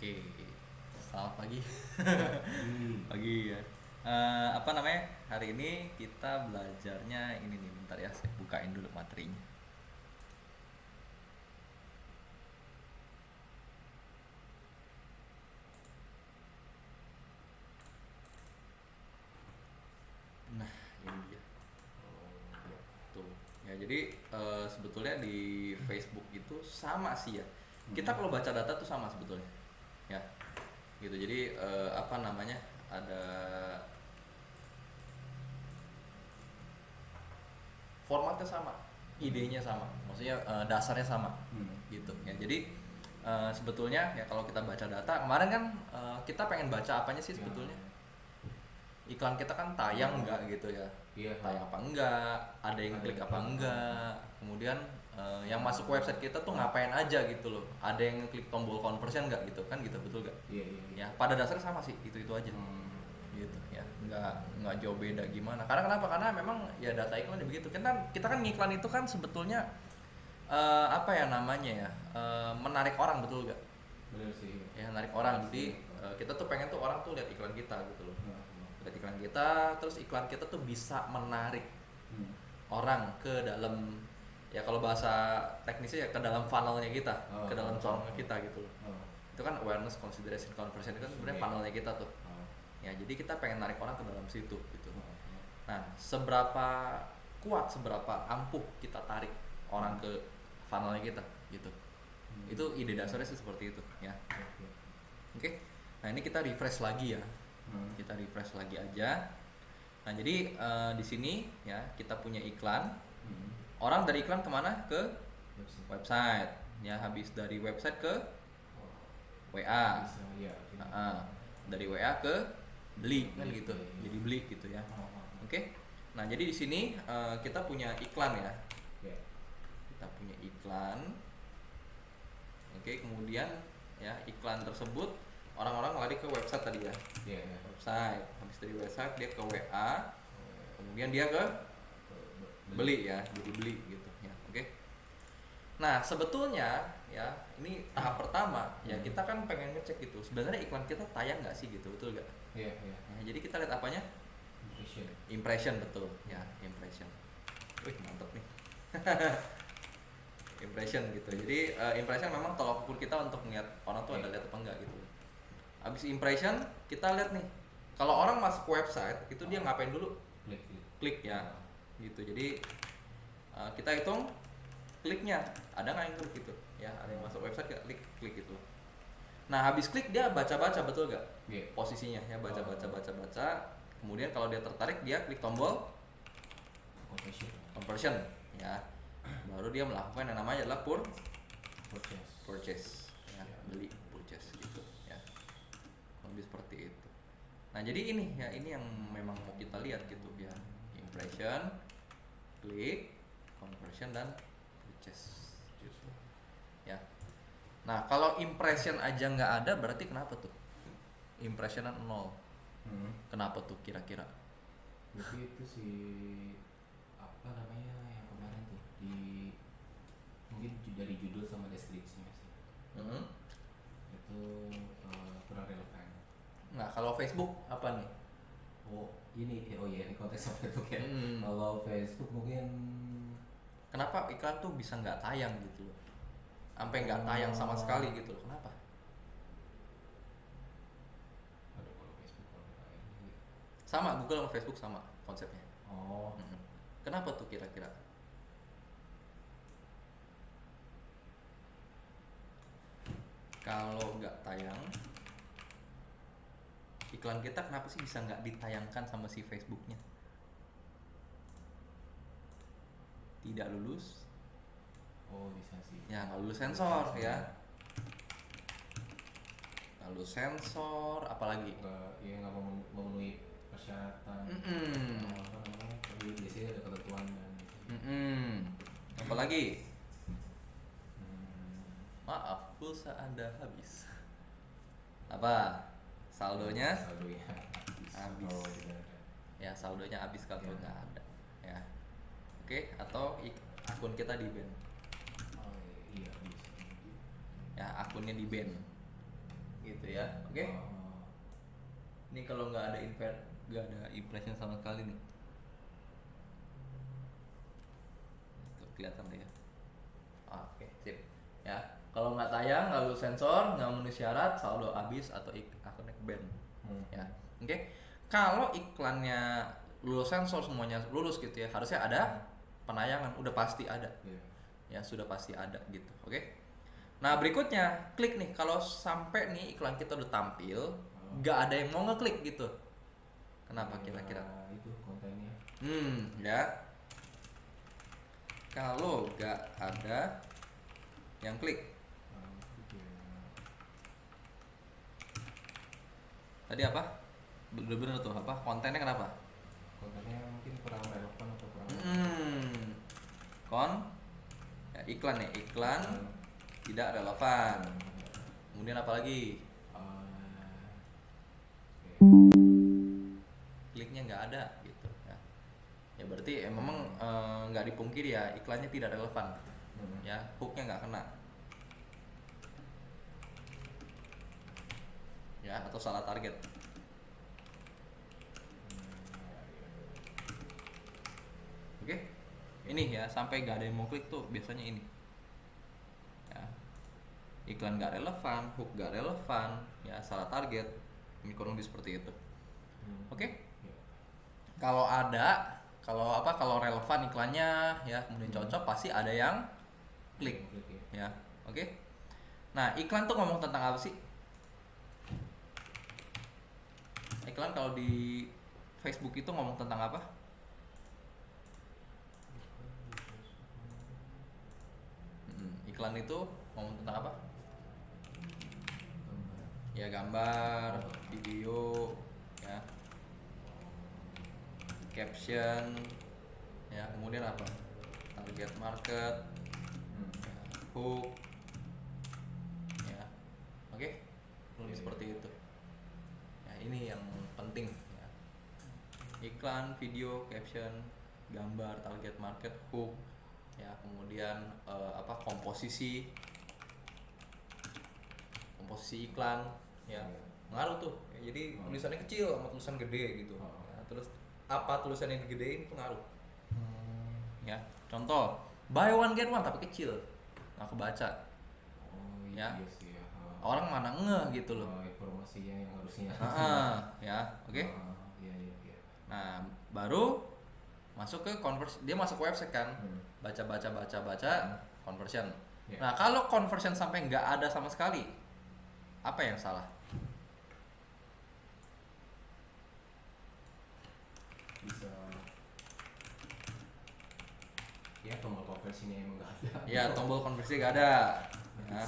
Oke, selamat pagi. Hmm. Pagi ya. Apa namanya? Hari ini kita belajarnya ini nih, bentar ya, saya bukain dulu materinya. Nah, ini dia. Tuh. Ya, jadi sebetulnya di Facebook itu sama sih ya. Kita kalau baca data tuh sama sebetulnya. Ya. Gitu. Jadi apa namanya? Ada formatnya sama, idenya sama, maksudnya dasarnya sama, gitu ya. Jadi sebetulnya ya kalau kita baca data kemarin kan kita pengen baca apanya sih sebetulnya, iklan kita kan tayang enggak gitu ya, Iya. tayang apa enggak, ada yang klik apa enggak, kemudian yang masuk ke website kita tuh ngapain aja gitu loh, ada yang klik tombol conversion enggak gitu kan, gitu betul enggak? Iya, iya, iya. Ya pada dasarnya sama sih, itu aja. Gitu ya, nggak jauh beda gimana, karena kenapa, karena memang ya data iklan ya begitu. Kita kan ngiklan itu kan sebetulnya apa ya namanya ya, menarik orang, betul gak? Bener sih. Ya menarik orang, jadi Pasti. kita tuh pengen tuh orang tuh lihat iklan kita gitu loh, Nah, lihat iklan kita, terus iklan kita tuh bisa menarik orang ke dalam, ya kalau bahasa teknisnya ya ke dalam funnelnya kita, ke dalam corongnya kita gitu loh. Itu kan awareness, consideration, conversion, itu kan sebenarnya funnelnya kita tuh. Ya jadi kita pengen narik orang ke dalam situ gitu. Nah, seberapa kuat, seberapa ampuh kita tarik orang ke funnelnya kita gitu. Itu ide dasarnya sih seperti itu ya. Oke. Nah, ini kita refresh lagi ya. Kita refresh lagi aja. Nah, jadi di sini ya kita punya iklan. Orang dari iklan kemana? Ke website. Ya, habis dari website ke WA. Bisa, ya. Dari WA ke beli kan gitu, jadi beli gitu ya. Oke. Nah, jadi di sini kita punya iklan ya. Kita punya iklan. Oke, kemudian ya iklan tersebut orang-orang lari ke website tadi ya. Website. Habis dari website dia ke WA. Kemudian dia ke beli ya, jadi beli gitu ya. Oke. Nah, sebetulnya ya ini tahap pertama ya, kita kan pengen ngecek gitu sebenarnya iklan kita tayang nggak sih gitu, betul nggak? Iya. Nah, jadi kita lihat apanya? Impression, betul ya, impression. Wih, mantep nih. Impression gitu. Jadi impression memang tolak ukur kita untuk melihat orang tuh ada lihat apa enggak gitu. Abis impression kita lihat nih, kalau orang masuk ke website itu dia ngapain dulu? Klik ya gitu. Jadi kita hitung kliknya, ada nggak yang klik gitu ya, ada yang masuk website klik gitu. Nah, habis klik dia baca-baca, betul nggak? Posisinya ya, baca. Kemudian kalau dia tertarik dia klik tombol conversion ya, baru dia melakukan yang namanya adalah purchase ya, beli, purchase gitu ya, lebih seperti itu. Nah, jadi ini ya, ini yang memang mau kita lihat gitu ya, impression, klik, conversion, dan purchase ya. Nah, kalau impression aja nggak ada berarti kenapa tuh? Impressionan 0. Kenapa tuh kira-kira? Jadi itu si apa namanya yang kemarin tuh mungkin dari judul sama deskripsinya sih. Itu kurang relevan. Nah, kalau Facebook apa nih? Ini konteks Facebook ya. Kalau Facebook mungkin Kenapa iklan tuh bisa nggak tayang gitu loh, sampai nggak tayang sama sekali gitu loh, kenapa? kalau Facebook ini. Sama, Google sama Facebook sama konsepnya. Oh. Kenapa tuh kira-kira? Kalau nggak tayang iklan kita, kenapa sih bisa nggak ditayangkan sama si Facebooknya? Tidak lulus. Bisa sih. Ya, nggak lulus sensor ya. Lalu sensor, apalagi? Nggak memenuhi persyaratan. Biasanya ada ketentuan dan. Apalagi? Maaf, pulsa Anda habis. Apa? Saldonya habis. Ya, saldonya habis kalau nggak ada. Ya. Oke, atau akun kita di ban. Iya, bisa. Ya, akunnya di ban. gitu ya. Oke. Ini kalau nggak ada impression sama sekali nih. Tuh, kelihatan deh ya. Oke, sip. Ya, kalau nggak tayang, nggak lulus sensor, nggak memenuhi syarat, saldo habis atau akunnya ban. Ya, oke. Kalau iklannya lulus sensor, semuanya lulus gitu ya, harusnya ada penayangan, udah pasti ada. Ya, sudah pasti ada gitu. Oke. Nah, berikutnya klik nih. Kalau sampai nih iklan kita udah tampil, nggak ada yang mau ngeklik gitu. Kenapa kira-kira? Itu kontennya. Ya. Kalau nggak ada yang klik. Tadi apa? Bener-bener tuh apa? Kontennya kenapa? Kontennya mungkin kurang relevan atau kurang. Ya, iklan ya, iklan tidak relevan. Kemudian apa lagi? Kliknya nggak ada gitu ya. Ya berarti memang nggak dipungkiri ya, iklannya tidak relevan. Ya, hooknya nggak kena. Ya, atau salah target. Oke. Ini ya, sampai nggak ada yang mau klik tuh biasanya ini. Ya. Iklan nggak relevan, hook nggak relevan, ya salah target. Ini kurang lebih seperti itu. Oke. Kalau relevan iklannya ya, kemudian cocok, pasti ada yang klik. Ya. Oke. Nah, iklan tuh ngomong tentang apa sih? Iklan kalau di Facebook itu ngomong tentang apa? Iklan itu ngomong tentang apa? Ya, gambar, video, ya, caption, ya, kemudian apa? Target market, ya, hook, ya, oke, seperti itu. Ya, ini yang penting. Ya. Iklan, video, caption, gambar, target market, hook, ya, kemudian komposisi iklan, ya, ngaruh tuh. Ya, jadi tulisannya kecil sama tulisan gede gitu. Ya, terus apa tulisan yang digedein pengaruh. Ya, contoh buy one get one tapi kecil, nggak kebaca. Ya, Iya sih ya. orang mana ngeh gitu loh. Informasinya yang harusnya. Ya, oke. Iya. Nah, baru masuk ke dia masuk website kan, baca, conversion. Nah, kalau conversion sampai nggak ada sama sekali, apa yang salah? Bisa ya, tombol konversinya emang nggak ada. Ya, tombol konversi nggak ada. Ya.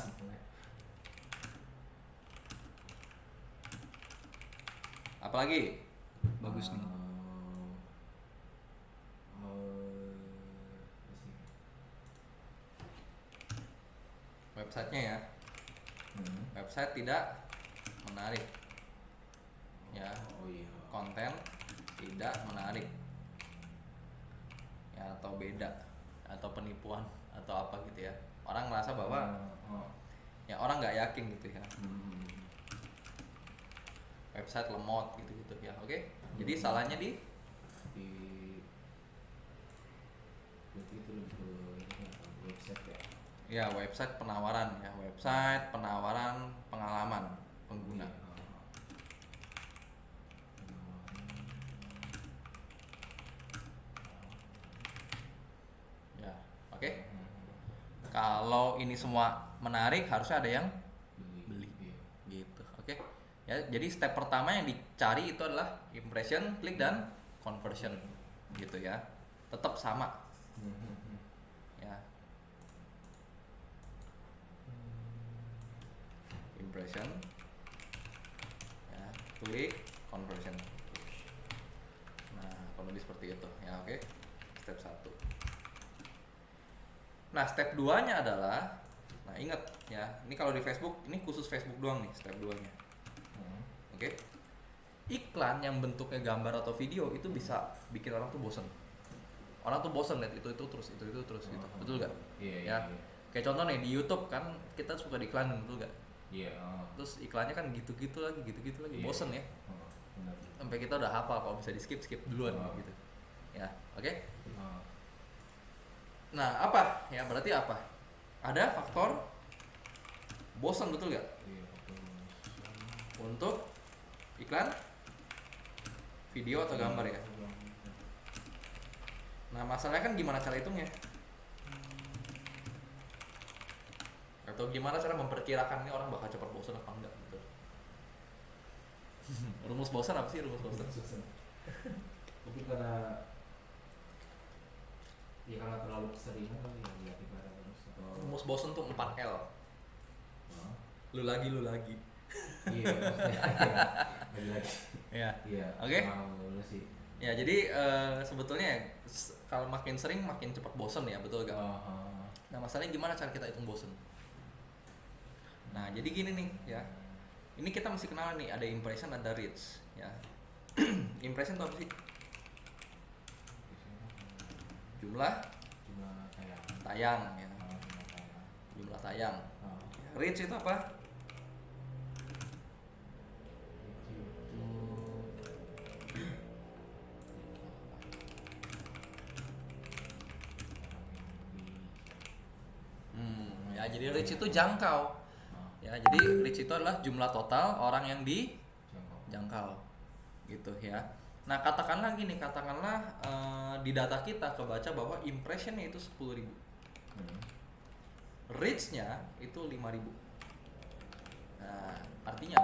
Apalagi bagus nih. Websitenya ya. Website tidak menarik. Ya. Konten tidak menarik. Ya, atau beda, atau penipuan atau apa gitu ya. Orang merasa bahwa ya orang nggak yakin gitu ya. Website lemot gitu ya. Oke. Jadi salahnya di berarti itu lebih ke website ya. Ya, website penawaran ya, website penawaran pengalaman pengguna. Ya, oke. Kalau ini semua menarik, harusnya ada yang beli. Gitu, oke. Ya, jadi step pertama yang dicari itu adalah impression, klik dan conversion. Gitu ya. Tetap sama. Ya. Impression, ya, klik, conversion. Nah, kurang lebih seperti itu ya. Oke. Step 1. Nah, step 2 nya adalah, nah ingat ya, ini kalau di Facebook, ini khusus Facebook doang nih step 2 nya. Oke. Iklan yang bentuknya gambar atau video itu bisa bikin orang tuh bosen. Orang tuh bosen lihat itu terus gitu. Betul gak? Iya. Kayak contoh nih di YouTube kan kita suka diiklanin, betul gak? Terus iklannya kan gitu-gitu lagi, bosen ya. Sampai kita udah hafal, kalau bisa di skip duluan gitu. Ya, oke? Nah, apa? Ya berarti apa? Ada faktor bosan, betul nggak? Untuk iklan video atau gambar ya. Nah, masalahnya kan gimana cara hitungnya? Atau gimana cara memperkirakan nih orang bakal cepat bosan apa enggak gitu. Rumus bosan apa sih rumus bosan? Mungkin karena terlalu keseringan kali ya lihat ibarat terus atau rumus bosan tuh 4L. Lu lagi. Iya, lagi. Iya. Oke. Ya, jadi sebetulnya kalau makin sering makin cepat bosan ya, betul gak? Nah, masalahnya gimana cara kita hitung bosan? Nah, jadi gini nih ya. Ini kita mesti kenal nih, ada impression, ada reach ya. Impression itu apa sih? Jumlah tayang ya. Jumlah tayang. Reach itu apa? Ya, jadi reach itu jangkau. Ya, jadi reach itu adalah jumlah total orang yang dijangkau. Gitu ya. Nah, katakanlah di data kita kebaca bahwa impressionnya itu 10.000. Reach-nya itu 5.000. Nah, artinya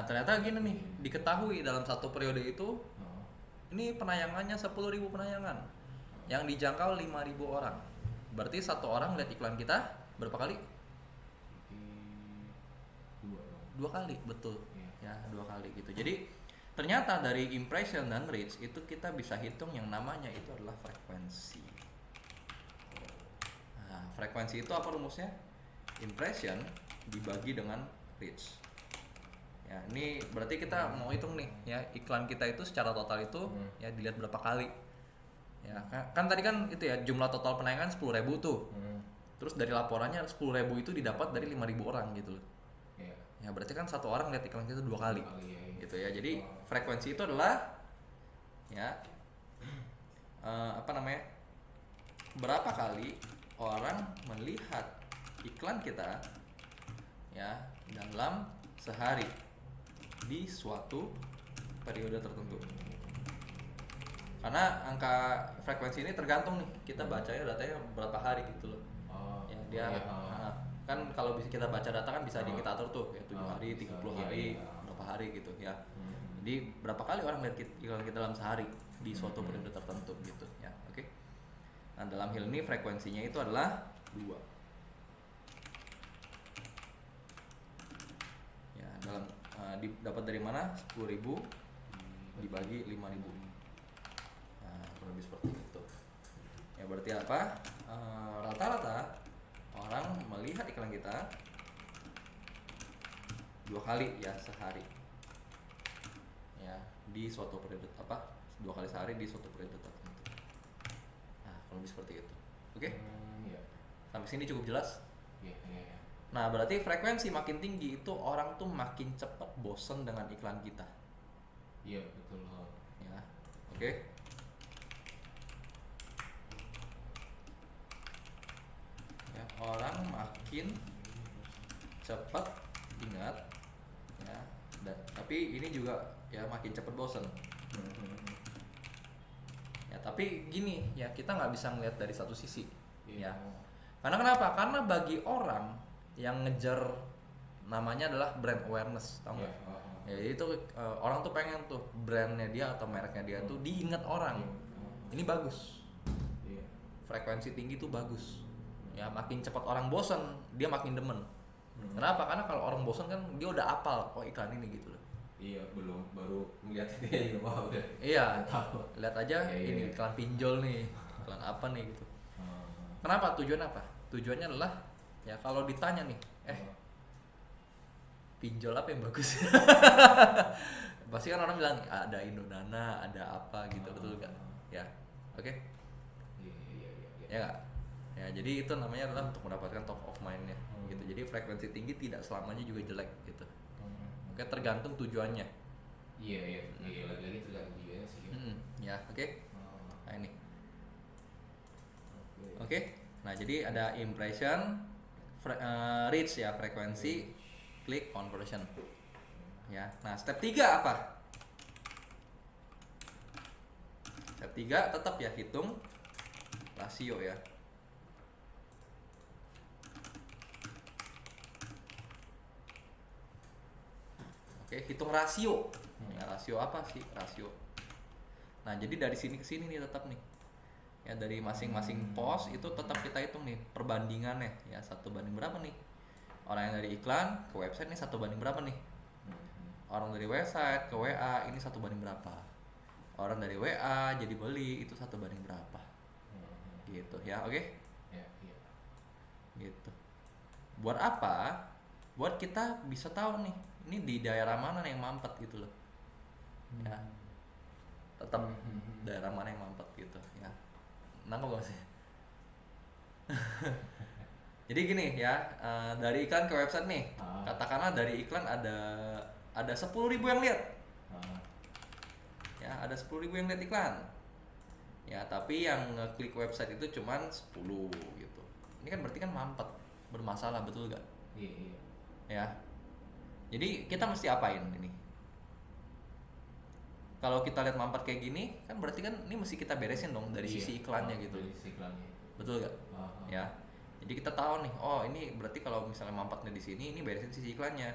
ternyata gini nih, diketahui dalam satu periode itu ini penayangannya 10.000 penayangan. Yang dijangkau 5.000 orang. Berarti satu orang lihat iklan kita berapa kali? 2 kali, betul. Ya, 2 kali gitu. Jadi ternyata dari impression dan reach itu kita bisa hitung yang namanya itu adalah frekuensi. Nah, frekuensi itu apa rumusnya? Impression dibagi dengan reach. Ya, ini berarti kita mau hitung nih ya, iklan kita itu secara total itu ya dilihat berapa kali. Ya, kan tadi kan itu ya jumlah total penayangan 10.000 tuh. Terus dari laporannya 10.000 itu didapat dari 5.000 orang gitu loh. Ya, berarti kan satu orang lihat iklan kita 2 kali. Gitu ya. Jadi frekuensi itu adalah ya berapa kali orang melihat iklan kita ya dalam sehari di suatu periode tertentu. Karena angka frekuensi ini tergantung nih, kita bacanya datanya berapa hari gitu loh. Kan kalau bisa kita baca data kan bisa kita atur tuh ya 7 hari, 30 hari, berapa hari gitu ya. Jadi berapa kali orang lihat iklan kita dalam sehari di suatu periode tertentu gitu ya. Oke. Nah, dalam hal ini frekuensinya itu adalah 2. Ya, dapat dari mana? 10.000 dibagi 5.000. Lebih seperti itu. Ya, berarti apa? Rata-rata orang melihat iklan kita 2 kali ya sehari. Ya, di suatu periode 2 kali sehari di suatu periode tertentu. Nah, lebih seperti itu. Oke? Sampai sini cukup jelas? Nah, berarti frekuensi makin tinggi itu orang tuh makin cepat bosen dengan iklan kita. Iya, betul. Ya. Oke. Orang makin cepat ingat ya, tapi ini juga ya makin cepat bosan. Ya, tapi gini ya, kita nggak bisa ngeliat dari satu sisi ya. Karena kenapa? Karena bagi orang yang ngejar namanya adalah brand awareness, tau nggak? Ya, itu orang tuh pengen tuh brandnya dia atau mereknya dia tuh diingat orang. Ini bagus. Frekuensi tinggi tuh bagus. Ya, makin cepat orang bosan, dia makin demen. Kenapa? Karena kalau orang bosan kan dia udah apal iklan ini gitu loh. Iya, baru ngeliat dia juga udah. Iya, lihat aja ini iklan pinjol nih, iklan apa nih gitu. Kenapa? Tujuan apa? Tujuannya adalah ya kalau ditanya nih, pinjol apa yang bagus? Pasti kan orang bilang ada Indonana, ada apa gitu, betul nggak? Ya, oke. Iya. Ya nggak? Ya, jadi itu namanya adalah untuk mendapatkan top of mind-nya gitu. Jadi frekuensi tinggi tidak selamanya juga jelek gitu. Oke, tergantung tujuannya. Iya, lagi-lagi tergantung tujuannya sih. Ya, oke. Nah, ini. Oke. Nah, jadi ada impression, reach ya, frekuensi, click, conversion. Ya. Nah, step 3 apa? Step 3 tetap ya hitung rasio ya. Oke, hitung rasio. Ya, rasio apa sih? Rasio. Nah, jadi dari sini ke sini nih tetap nih. Ya, dari masing-masing pos itu tetap kita hitung nih perbandingannya. Ya, 1 banding berapa nih? Orang yang dari iklan ke website nih 1 banding berapa nih? Orang dari website ke WA ini 1 banding berapa? Orang dari WA jadi beli itu 1 banding berapa? Gitu ya, oke? Iya. Gitu. Buat apa? Buat kita bisa tahu nih, ini di daerah mana nih yang mampet gitu loh. Ya. Tetap daerah mana yang mampet gitu ya. Nangkep gak sih? Jadi gini ya, dari iklan ke website nih, katakanlah dari iklan ada 10.000 yang lihat. Ya, ada 10.000 yang lihat iklan. Ya, tapi yang ngeklik website itu cuman 10 gitu. Ini kan berarti kan mampet, bermasalah, betul gak? Iya. Ya. Jadi kita mesti apain ini? Kalau kita lihat mampet kayak gini, kan berarti kan ini mesti kita beresin dong dari sisi iklannya gitu. Dari sisi iklannya. Betul gak? Ya. Jadi kita tahu nih, oh ini berarti kalau misalnya mampetnya di sini, ini beresin sisi iklannya.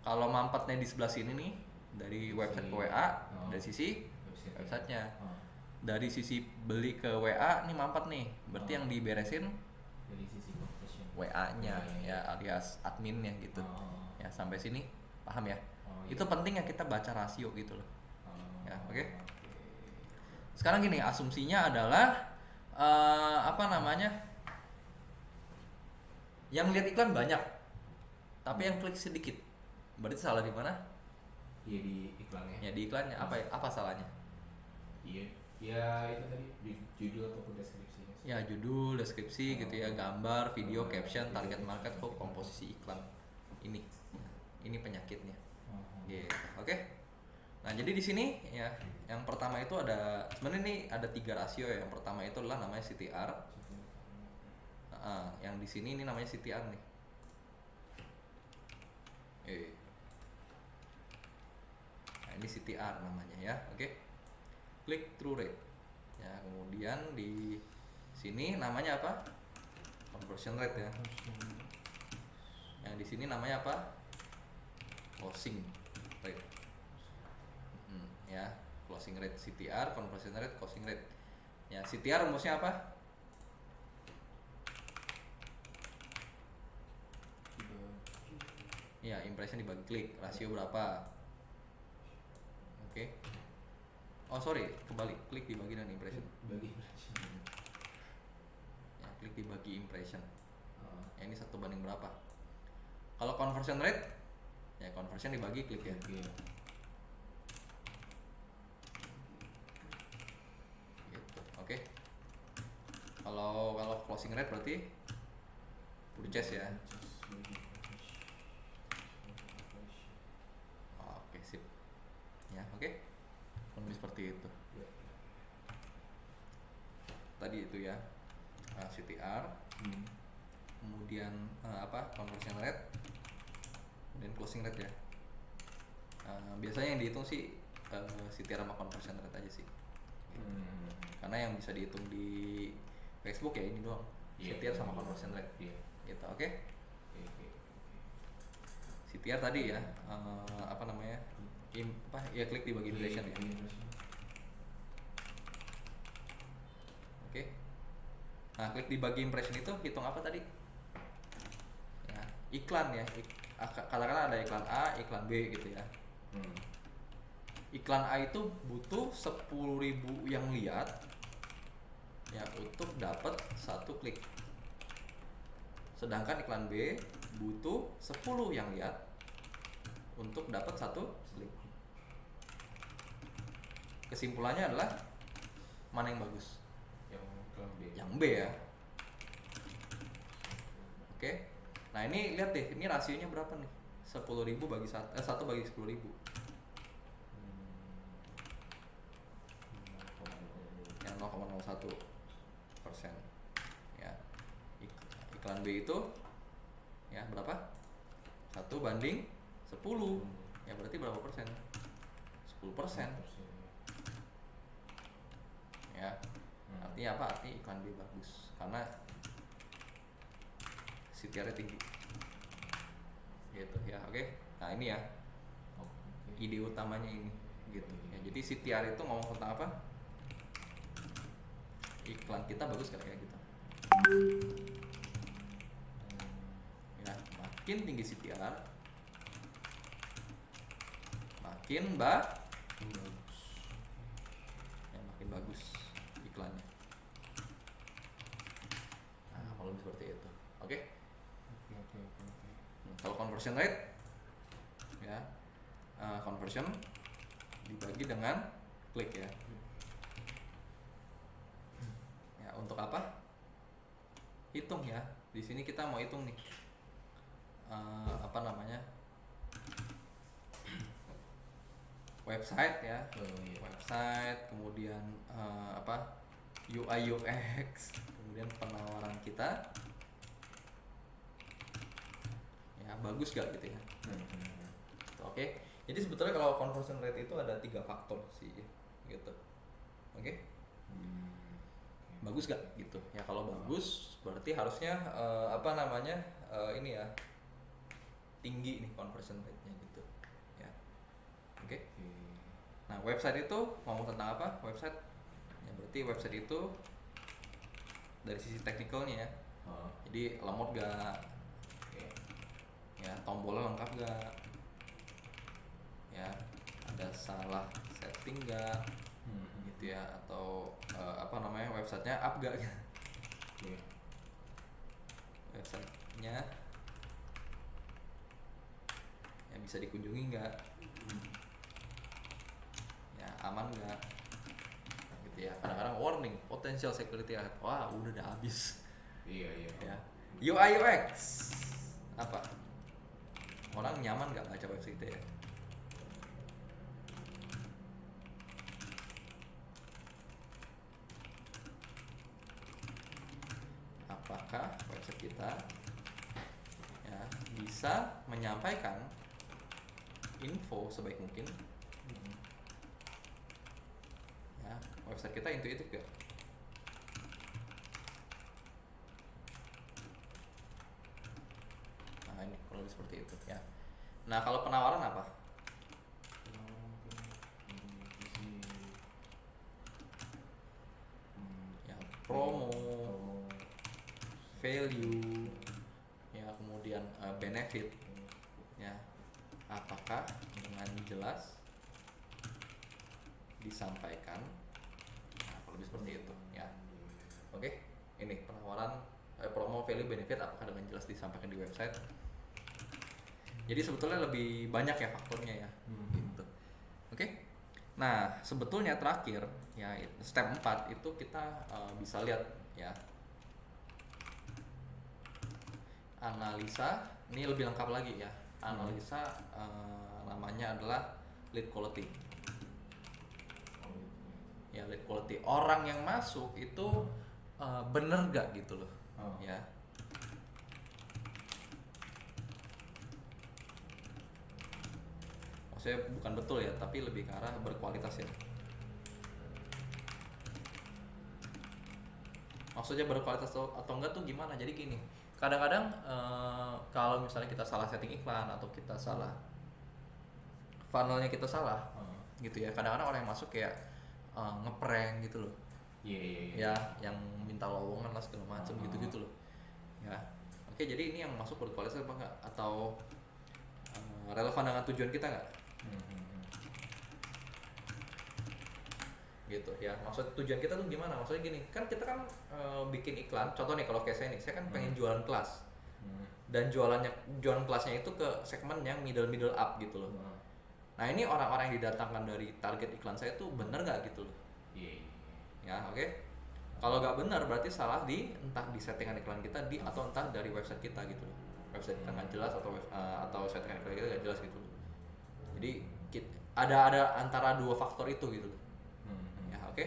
Kalau mampetnya di sebelah sini nih, dari website ke WA, dari sisi websitenya. Dari sisi beli ke WA, ini mampet nih. Berarti yang diberesin dari sisi conversion WA-nya ya, alias adminnya gitu. Ya, sampai sini paham ya? Itu penting ya kita baca rasio gitu loh. Ya, oke. Sekarang gini, asumsinya adalah yang lihat iklan banyak, tapi yang klik sedikit. Berarti salah di mana? Iya, di iklannya. Ya, di iklannya. Apa salahnya? Iya. Ya itu tadi judul ataupun deskripsinya. Ya, judul, deskripsi gitu ya, gambar, video, caption, target market, hook, komposisi iklan. Ini penyakitnya. Gitu. Oke. Nah, jadi di sini ya, yang pertama itu sebenarnya ini ada 3 rasio ya. Yang pertama itu adalah namanya CTR. Yang di sini ini namanya CTR nih. Nah, ini CTR namanya ya. Oke. Click through rate. Ya, kemudian di sini namanya apa? Conversion rate ya. Yang di sini namanya apa? Closing rate. Ya, closing rate, CTR, conversion rate, closing rate. Ya, CTR rumusnya apa? Ya, impression dibagi klik, rasio berapa? Oke. Oh sorry, kebalik, klik dibagi dan impression. Ya, klik dibagi impression. Ya, ini 1 banding berapa? Kalau conversion rate, ya conversion dibagi klik ya. Gitu. Oke. Kalau closing rate berarti purchase ya. Oke, sip. Ya, oke. Kurang lebih seperti itu. Tadi itu ya, CTR, kemudian conversion rate, dan closing rate ya. Biasanya yang dihitung sih CTR sama conversion rate aja sih. Karena yang bisa dihitung di Facebook ya ini doang, CTR sama conversion rate. Gitu, oke? CTR tadi ya, klik dibagi impression ya. Oke. Nah, klik dibagi impression itu hitung apa tadi? Ya, iklan ya. Katakanlah ada iklan A, iklan B gitu ya. Iklan A itu butuh 10.000 yang lihat ya untuk dapat 1 klik. Sedangkan iklan B butuh 10 yang lihat untuk dapat 1 klik. Kesimpulannya adalah mana yang bagus? Yang iklan B. Yang B ya. Oke. Nah ini lihat deh, ini rasionya berapa nih? 10.000 bagi 1 bagi 10.000. Yang 0,01%. Ya. Iklan B itu ya berapa? 1/10. Ya berarti berapa persen? 10%. Ya. Artinya apa? Artinya iklan B bagus karena CTR-nya tinggi. Gitu ya. Oke. Nah, ini ya. Ide utamanya ini gitu. Ya, jadi CTR itu ngomong tentang apa? Iklan kita bagus kayak gitu. Ya, makin tinggi CTR, makin bagus. Ya, makin bagus iklannya. Nah, kalau seperti itu. Oke? Kalau conversion rate ya, conversion dibagi dengan klik ya. Ya, untuk apa? Hitung ya. Di sini kita mau hitung nih. Apa namanya? Website ya. Website, kemudian apa? UI UX, kemudian penawaran kita. Ya, bagus gak gitu ya. Oke. Jadi sebetulnya kalau conversion rate itu ada 3 faktor sih gitu. Oke. Bagus gak gitu ya. Kalau bagus berarti harusnya apa namanya ini ya, tinggi nih conversion rate-nya gitu ya. Oke. Nah, website itu ngomong tentang apa? Website ya berarti website itu dari sisi teknikalnya ya. Jadi lemot gak, ya tombolnya lengkap gak, ya ada salah setting gak gitu ya, atau apa namanya websitenya up gak gitu. Websitenya ya bisa dikunjungi gak, ya aman gak gitu ya. Kadang-kadang warning potential security alert, wah udah habis. Iya Ya. UI UX apa? Orang nyaman gak baca website ya? Apakah website kita ya bisa menyampaikan info sebaik mungkin? Ya, website kita intuitif gak? Nah, ini kalau seperti itu ya. Nah, kalau penawaran apa? Ya, promo, value, ya kemudian benefit, ya. Apakah dengan jelas disampaikan? Nah, kalau lebih seperti itu, ya. Oke, ini penawaran, promo, value, benefit, apakah dengan jelas disampaikan di website? Jadi sebetulnya lebih banyak ya faktornya ya, gitu. Oke. Nah, sebetulnya terakhir ya step 4 itu kita bisa lihat ya. Analisa, ini lebih lengkap lagi ya. Analisa namanya adalah lead quality. Ya, lead quality. Orang yang masuk itu bener gak gitu loh. Ya. Maksudnya bukan betul ya, tapi lebih ke arah berkualitas ya. Maksudnya berkualitas atau enggak tuh gimana? Jadi gini, kadang-kadang kalau misalnya kita salah setting iklan atau kita salah funnelnya kita salah, gitu ya. Kadang-kadang orang yang masuk kayak ngeprank gitu loh. Ya, yang minta lowongan lah segala macam gitu-gitu loh. Ya. Oke, jadi ini yang masuk berkualitas apa enggak? Atau relevan dengan tujuan kita enggak? Gitu ya. Maksud tujuan kita tuh gimana? Maksudnya gini, kan kita kan bikin iklan. Contoh nih kalau kayak saya nih, saya kan pengen jualan kelas. Dan jualan kelasnya itu ke segmen yang middle up gitu loh. Nah, ini orang-orang yang didatangkan dari target iklan saya tuh bener nggak gitu loh? Ya, oke. Kalau nggak benar berarti salah entah di settingan iklan kita atau entah dari website kita gitu. Website kita nggak jelas atau settingan iklan kita nggak jelas gitu. Jadi ada antara dua faktor itu gitu. Ya oke.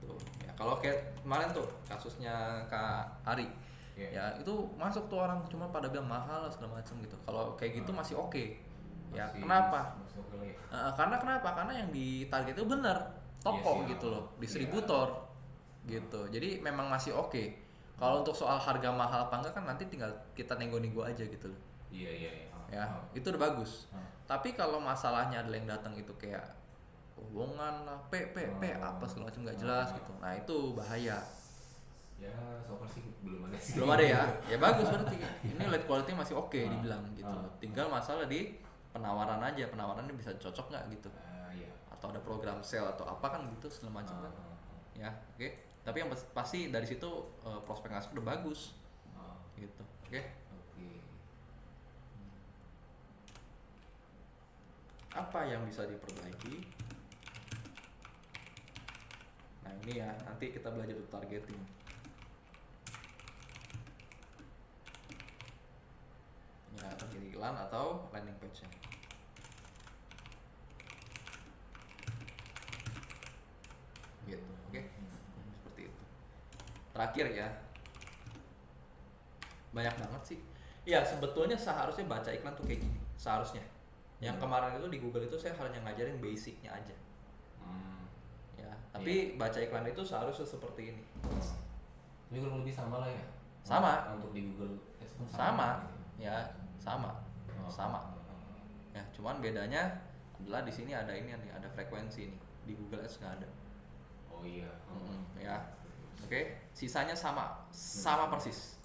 Gitu. Ya kalau kayak kemarin tuh kasusnya Kak Ari. Ya itu masuk tuh orang cuma pada bilang mahal segala macam gitu. Kalau kayak gitu masih oke. Ya kenapa? Karena kenapa? Karena yang ditarget itu benar toko gitu loh, distributor gitu. Jadi memang masih oke. Kalau untuk soal harga mahal apa enggak kan nanti tinggal kita nego-nego aja gitu loh. Iya. Ya itu udah bagus. Tapi kalau masalahnya adalah yang datang itu kayak hubungan lah, apa segala macam nggak jelas gitu. Nah itu bahaya. Ya so far sih belum ada sih. Belum ada ya? Ya bagus berarti. Ini lead quality masih oke dibilang gitu. Tinggal masalah di penawaran aja, penawarannya bisa cocok nggak gitu. Atau ada program sale atau apa kan gitu segala macam kan. Ya, oke. Tapi yang pasti dari situ prospek masuk udah bagus. Gitu. Oke. Apa yang bisa diperbaiki? Nah, ini ya, nanti kita belajar untuk targeting. Ya, target iklan atau landing page-nya. Gitu, oke. Seperti itu. Terakhir ya, banyak banget sih. Ya sebetulnya seharusnya baca iklan tuh kayak gini, seharusnya. Yang kemarin itu di Google itu saya hanya ngajarin basicnya aja. Ya, tapi baca iklan itu seharusnya seperti ini. Ini kurang lebih sama lah ya. Sama. Untuk di Google sama. Ya, sama. Sama. Ya, cuman bedanya adalah di sini ada ini nih, ada frekuensi nih. Di Google Ads nggak ada. Oh iya. Ya. Oke, sisanya sama persis.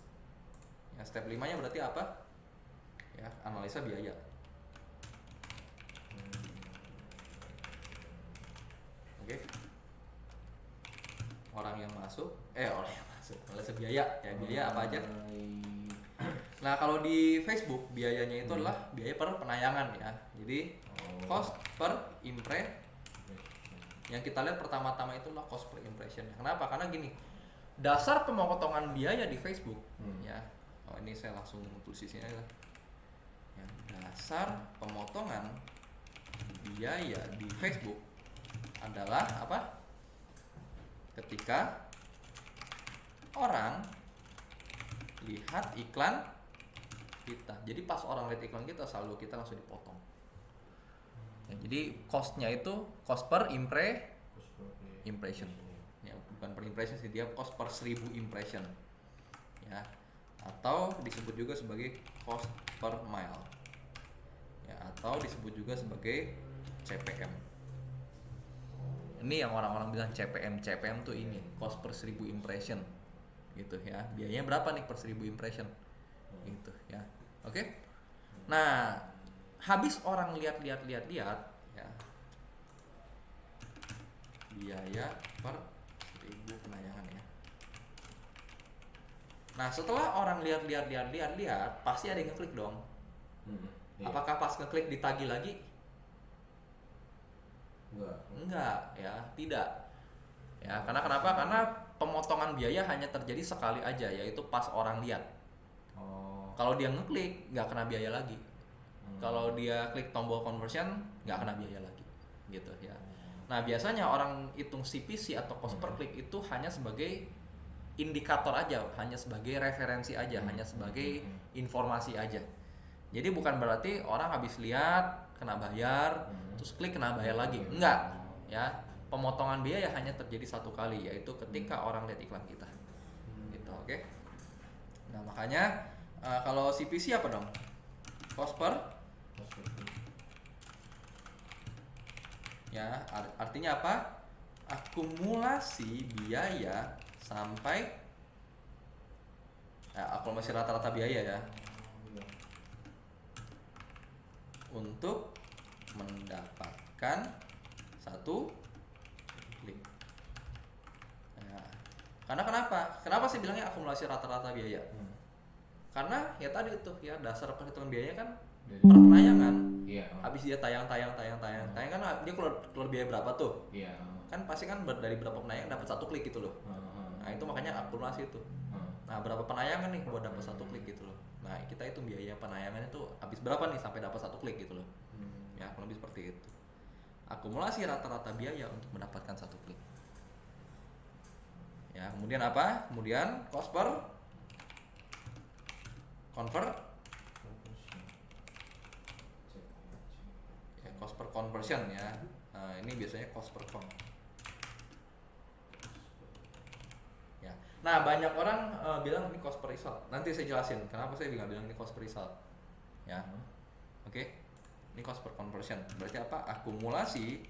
Ya, step 5-nya berarti apa? Ya, analisa biaya. Oke. Orang yang masuk, analisa biaya. Ya, biaya apa aja? Nah, kalau di Facebook biayanya itu adalah biaya per penayangan ya. Jadi cost per impression. Yang kita lihat pertama-tama itu adalah cost per impression. Kenapa? Karena gini, dasar pemotongan biaya di Facebook ya. Oh, ini saya langsung tulis di sini aja. Ya, dasar pemotongan biaya di Facebook adalah apa? Ketika orang lihat iklan kita. Jadi pas orang lihat iklan kita selalu kita langsung dipotong. Ya, jadi cost-nya itu cost per impression. Ya, bukan per impression sih, dia cost per 1000 impression. Ya. Atau disebut juga sebagai cost per mile. Ya, atau disebut juga sebagai CPM. Ini yang orang-orang bilang CPM tuh ini cost per 1000 impression gitu ya. Biayanya berapa nih per 1000 impression gitu ya. Oke. Nah, habis orang lihat ya. Biaya per 1000 penayangan ya. Nah, setelah orang lihat pasti ada yang ngeklik dong. Iya. Apakah pas ngeklik ditagih lagi? Enggak ya, tidak. Ya, karena kenapa? Karena pemotongan biaya hanya terjadi sekali aja, yaitu pas orang lihat. Kalau dia ngeklik, nggak kena biaya lagi. Kalau dia klik tombol conversion, nggak kena biaya lagi, gitu ya. Nah, biasanya orang hitung CPC atau cost per click itu hanya sebagai indikator aja, hanya sebagai referensi aja, hanya sebagai informasi aja. Jadi bukan berarti orang habis lihat kena bayar, terus klik kena bayar lagi. Enggak, ya. Pemotongan biaya hanya terjadi satu kali, yaitu ketika orang lihat iklan kita. Gitu, oke? Nah, makanya kalau CPC apa dong? Cost per? Ya, artinya apa? Akumulasi biaya sampai akumulasi rata-rata biaya ya. Untuk mendapatkan satu klik. Ya. Karena kenapa? Kenapa sih bilangnya akumulasi rata-rata biaya? Karena ya tadi itu ya dasar perhitungan biayanya kan per penayangan. Iya. Habis dia tayang kan dia keluar biaya berapa tuh? Iya. Kan pasti kan dari berapa penayangan dapat 1 klik gitu loh. Nah itu makanya akumulasi itu. Nah berapa penayangan nih buat dapat 1 klik gitu loh. Nah kita itu biaya penayangan itu habis berapa nih sampai dapat 1 klik gitu loh. Ya kurang lebih seperti itu. Akumulasi rata-rata biaya untuk mendapatkan 1 klik. Ya kemudian apa? Kemudian cost per cost per conversion ya. Nah, ini biasanya cost per con. Ya. Nah, banyak orang bilang ini cost per result. Nanti saya jelasin kenapa saya bilang ini cost per result. Ya. Oke. Ini cost per conversion. Berarti apa? Akumulasi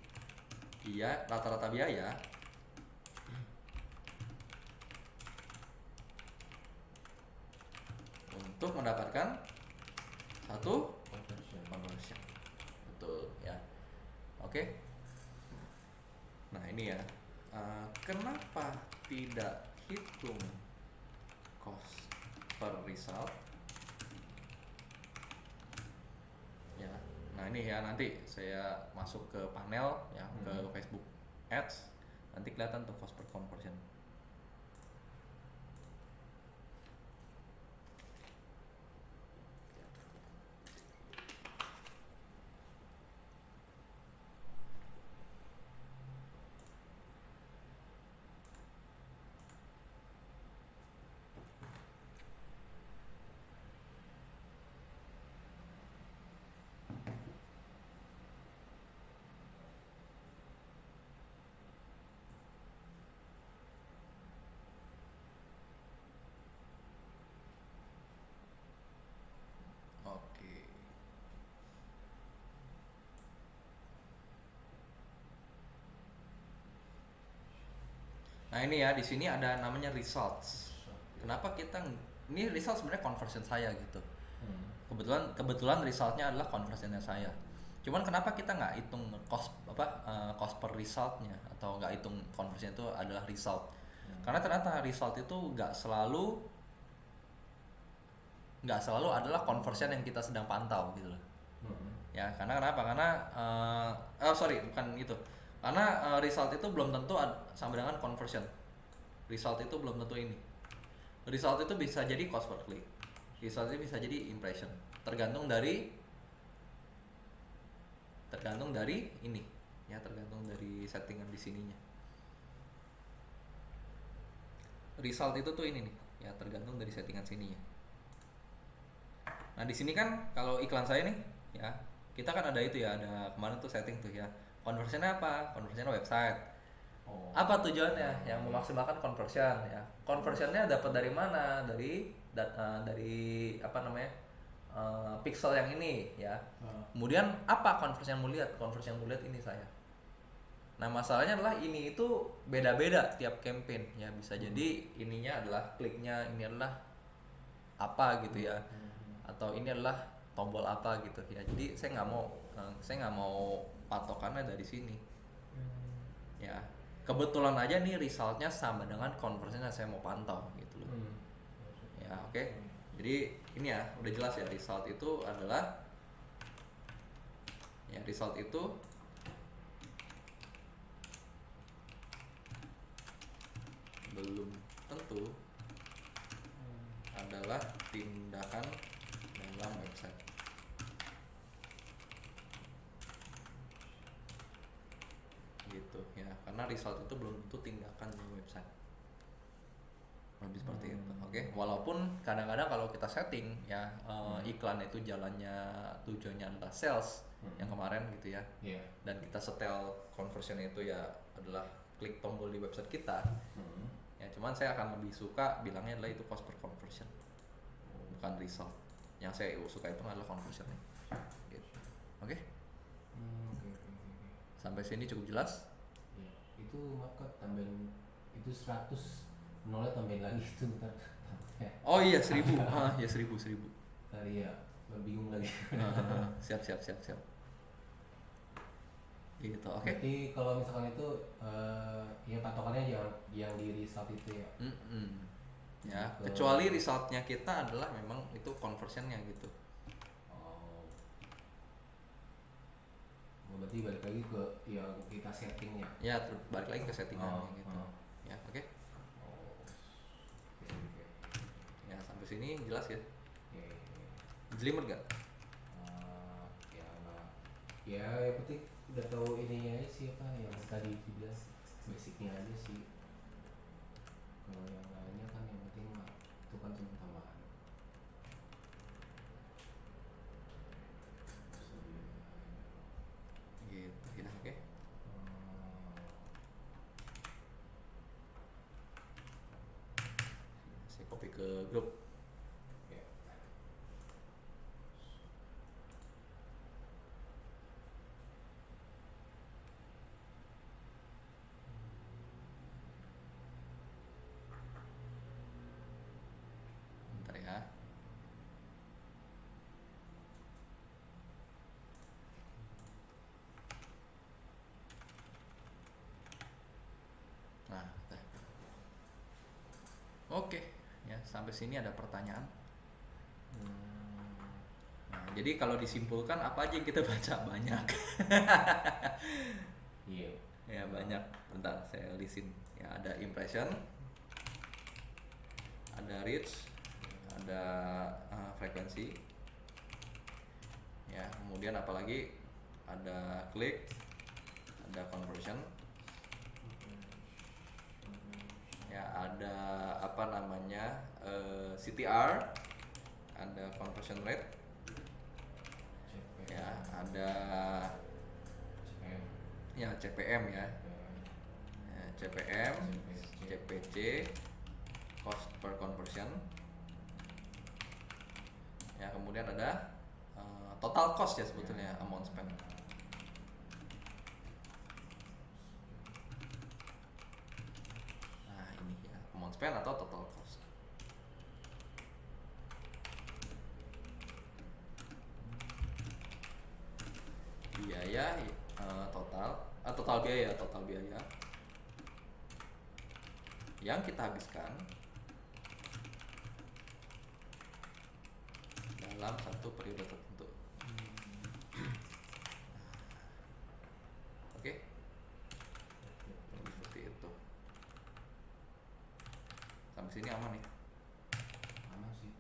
rata-rata biaya untuk mendapatkan satu conversion. Betul ya. Oke. Nah ini ya, kenapa tidak hitung cost per result ya. Nah ini ya, nanti saya masuk ke panel ya, ke Facebook Ads, nanti kelihatan tuh cost per conversion. Nah ini ya, di sini ada namanya results. Kenapa ini result sebenarnya conversion saya gitu. Kebetulan resultnya adalah conversionnya saya. Cuman kenapa kita nggak hitung cost per resultnya atau nggak hitung conversion itu adalah result? Karena ternyata result itu nggak selalu adalah conversion yang kita sedang pantau gitu loh. Ya karena kenapa? Karena bukan itu. Karena result itu belum tentu sama dengan conversion. Result itu belum tentu ini. Result itu bisa jadi cost per click. Result itu bisa jadi impression. Tergantung dari ini. Ya, tergantung dari settingan di sininya. Result itu tuh ini nih. Ya, tergantung dari settingan sininya. Nah, di sini kan kalau iklan saya nih, ya, kita kan ada itu ya, ada kemarin tuh setting tuh ya. Conversionnya apa? Conversionnya website. Apa tujuannya? Yang memaksimalkan conversion ya. Conversionnya dapat dari mana? Dari pixel yang ini ya. Kemudian apa conversion yang mau lihat? Conversion yang mau lihat ini saya. Nah masalahnya adalah ini itu beda-beda tiap campaign ya. Bisa jadi ininya adalah kliknya ini adalah apa gitu ya. Atau ini adalah tombol apa gitu ya. Jadi saya nggak mau patokannya dari sini. Ya, kebetulan aja nih resultnya sama dengan conversion yang saya mau pantau gitu loh. Ya, oke. Jadi ini ya, udah jelas ya, result itu adalah result itu belum tentu adalah tindakan dalam website. Gitu ya, karena result itu belum tentu tindakan di website. Lebih seperti itu. Oke. Walaupun kadang-kadang kalau kita setting ya iklan itu tujuannya adalah sales yang kemarin gitu ya. Dan kita setel conversion itu ya adalah klik tombol di website kita. Ya cuman saya akan lebih suka bilangnya adalah itu cost per conversion. Bukan result. Yang saya suka itu adalah conversionnya. Gitu. Oke. Sampai sini cukup jelas? Ya, itu maka tambahin itu 100 nolnya tambahin lagi itu ntar. Oh iya 1000. Ya 1000. Tadi ya bingung lagi. Siap. Gitu, oke. Berarti kalau misalkan itu ya patokannya yang di result itu ya. Ya, kecuali resultnya kita adalah memang itu conversionnya gitu. berarti balik lagi ke yang kita settingnya. Ya, balik lagi ke settingannya gitu. Ya, oke. Oke. Ya, sampai sini jelas ya? Oke. Jelimet gak? Ya nggak. Ya yang penting udah tahu ininya aja sih, apa yang tadi dibilang basicnya aja sih. Kalau yang lainnya kan yang penting mah itu kan cuma tambahan. Gitu, ya, oke. Saya copy ke grup. Ya. Bentar ya. Nah, dah. Oke, ya sampai sini ada pertanyaan. Nah, jadi kalau disimpulkan apa aja yang kita baca? Banyak. Iya. Ya banyak. Bentar, saya lisin. Ya ada impression, ada reach, ada frekuensi. Ya kemudian apalagi ada klik, ada conversion. Ya ada apa namanya CTR, ada conversion rate. Ya ada ya CPM ya, CPM, CPC, cost per conversion. Ya kemudian ada total cost ya sebetulnya, amount spent. Nah ini ya amount spent atau total cost. Biaya total biaya yang kita habiskan dalam satu periode tertentu. Oke. Seperti itu. Sampai sini aman ya? Aman sih.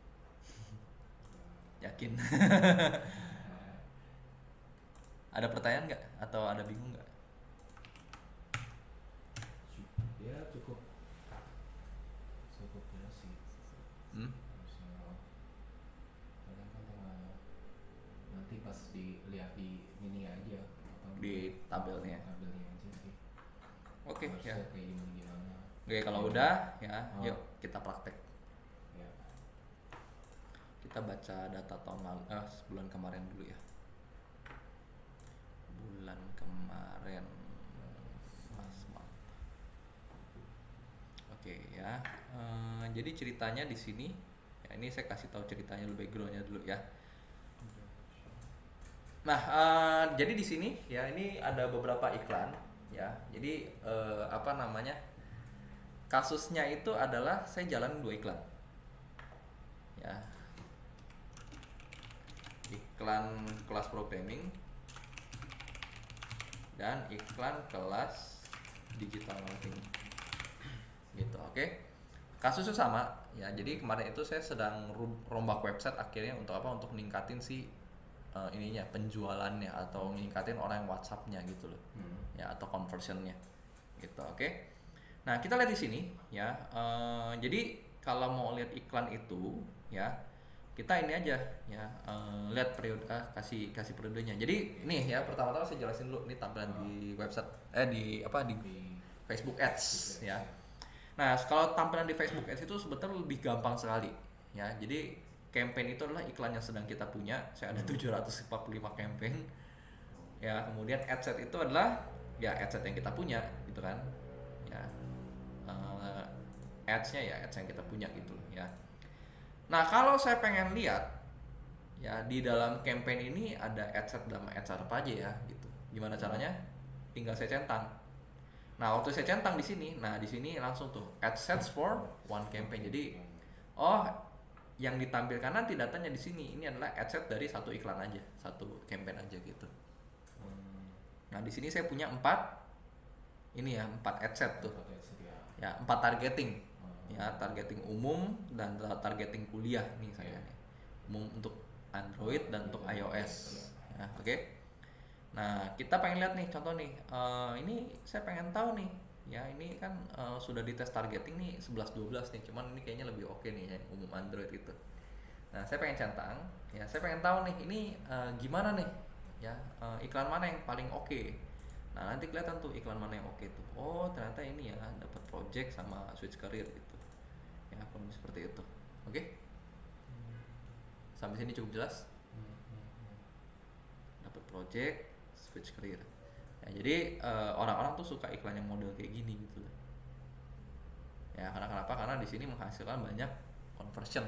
Yakin? Ada pertanyaan nggak? Atau ada bingung nggak? Ya cukup jelas sih. Kadang kan nanti pas dilihat di ini aja apa, Di tabelnya aja sih. Oke ya. Kayak gimana. Oke kalau udah ya, yuk kita praktek. Ya. Kita baca data tahun lalu, bulan kemarin dulu ya. Bulan kemarin last month. Oke ya. Jadi ceritanya di sini ya, ini saya kasih tahu ceritanya dulu, backgroundnya dulu ya. Nah, jadi di sini ya ini ada beberapa iklan ya. Jadi apa namanya? Kasusnya itu adalah saya jalan 2 iklan. Ya. Iklan kelas programming dan iklan kelas digital marketing. Gitu, oke. Kasusnya sama ya. Jadi kemarin itu saya sedang rombak website akhirnya untuk apa? Untuk ningkatin si ininya penjualannya atau ningkatin orang yang WhatsApp-nya gitu loh. Ya atau conversion-nya. Gitu, oke. Nah, kita lihat di sini ya. Jadi kalau mau lihat iklan itu ya, kita ini aja ya, lihat periode, kasih periodenya. Jadi ini ya, pertama-tama saya jelasin dulu ini tampilan di website di Facebook Ads ya. Nah, kalau tampilan di Facebook Ads itu sebetulnya lebih gampang sekali ya. Jadi campaign itu adalah iklan yang sedang kita punya. Saya ada 745 campaign. Ya, kemudian adset itu adalah ya adset yang kita punya gitu kan. Ya. Ads-nya ya ads yang kita punya gitu ya. Nah, kalau saya pengen lihat ya di dalam campaign ini ada adset dalam ads apa aja ya gitu. Gimana caranya? Tinggal saya centang. Nah, waktu saya centang di sini, nah di sini langsung tuh AdSets for one campaign. Jadi, yang ditampilkan nanti datanya di sini ini adalah adset dari satu iklan aja, satu campaign aja gitu. Nah di sini saya punya 4 adset tuh. 4 adset ya. Ya 4 targeting. Ya targeting umum dan targeting kuliah nih saya nih. Umum untuk Android dan untuk iOS. Ya, oke. Nah kita pengen lihat nih contoh nih. Ini saya pengen tahu nih. Ya ini kan sudah dites targeting nih 11-12 nih. Cuman ini kayaknya lebih oke nih ya umum Android gitu. Nah saya pengen centang. Ya saya pengen tahu nih ini gimana nih. Ya iklan mana yang paling oke. Nah nanti kelihatan tuh iklan mana yang oke tuh. Oh ternyata ini ya dapat project sama switch career gitu. Ya kurang seperti itu. Oke? Sampai sini cukup jelas? Dapat project, switch career. Ya, jadi orang-orang tuh suka iklan yang model kayak gini gitu. Ya karena kenapa? Karena di sini menghasilkan banyak conversion.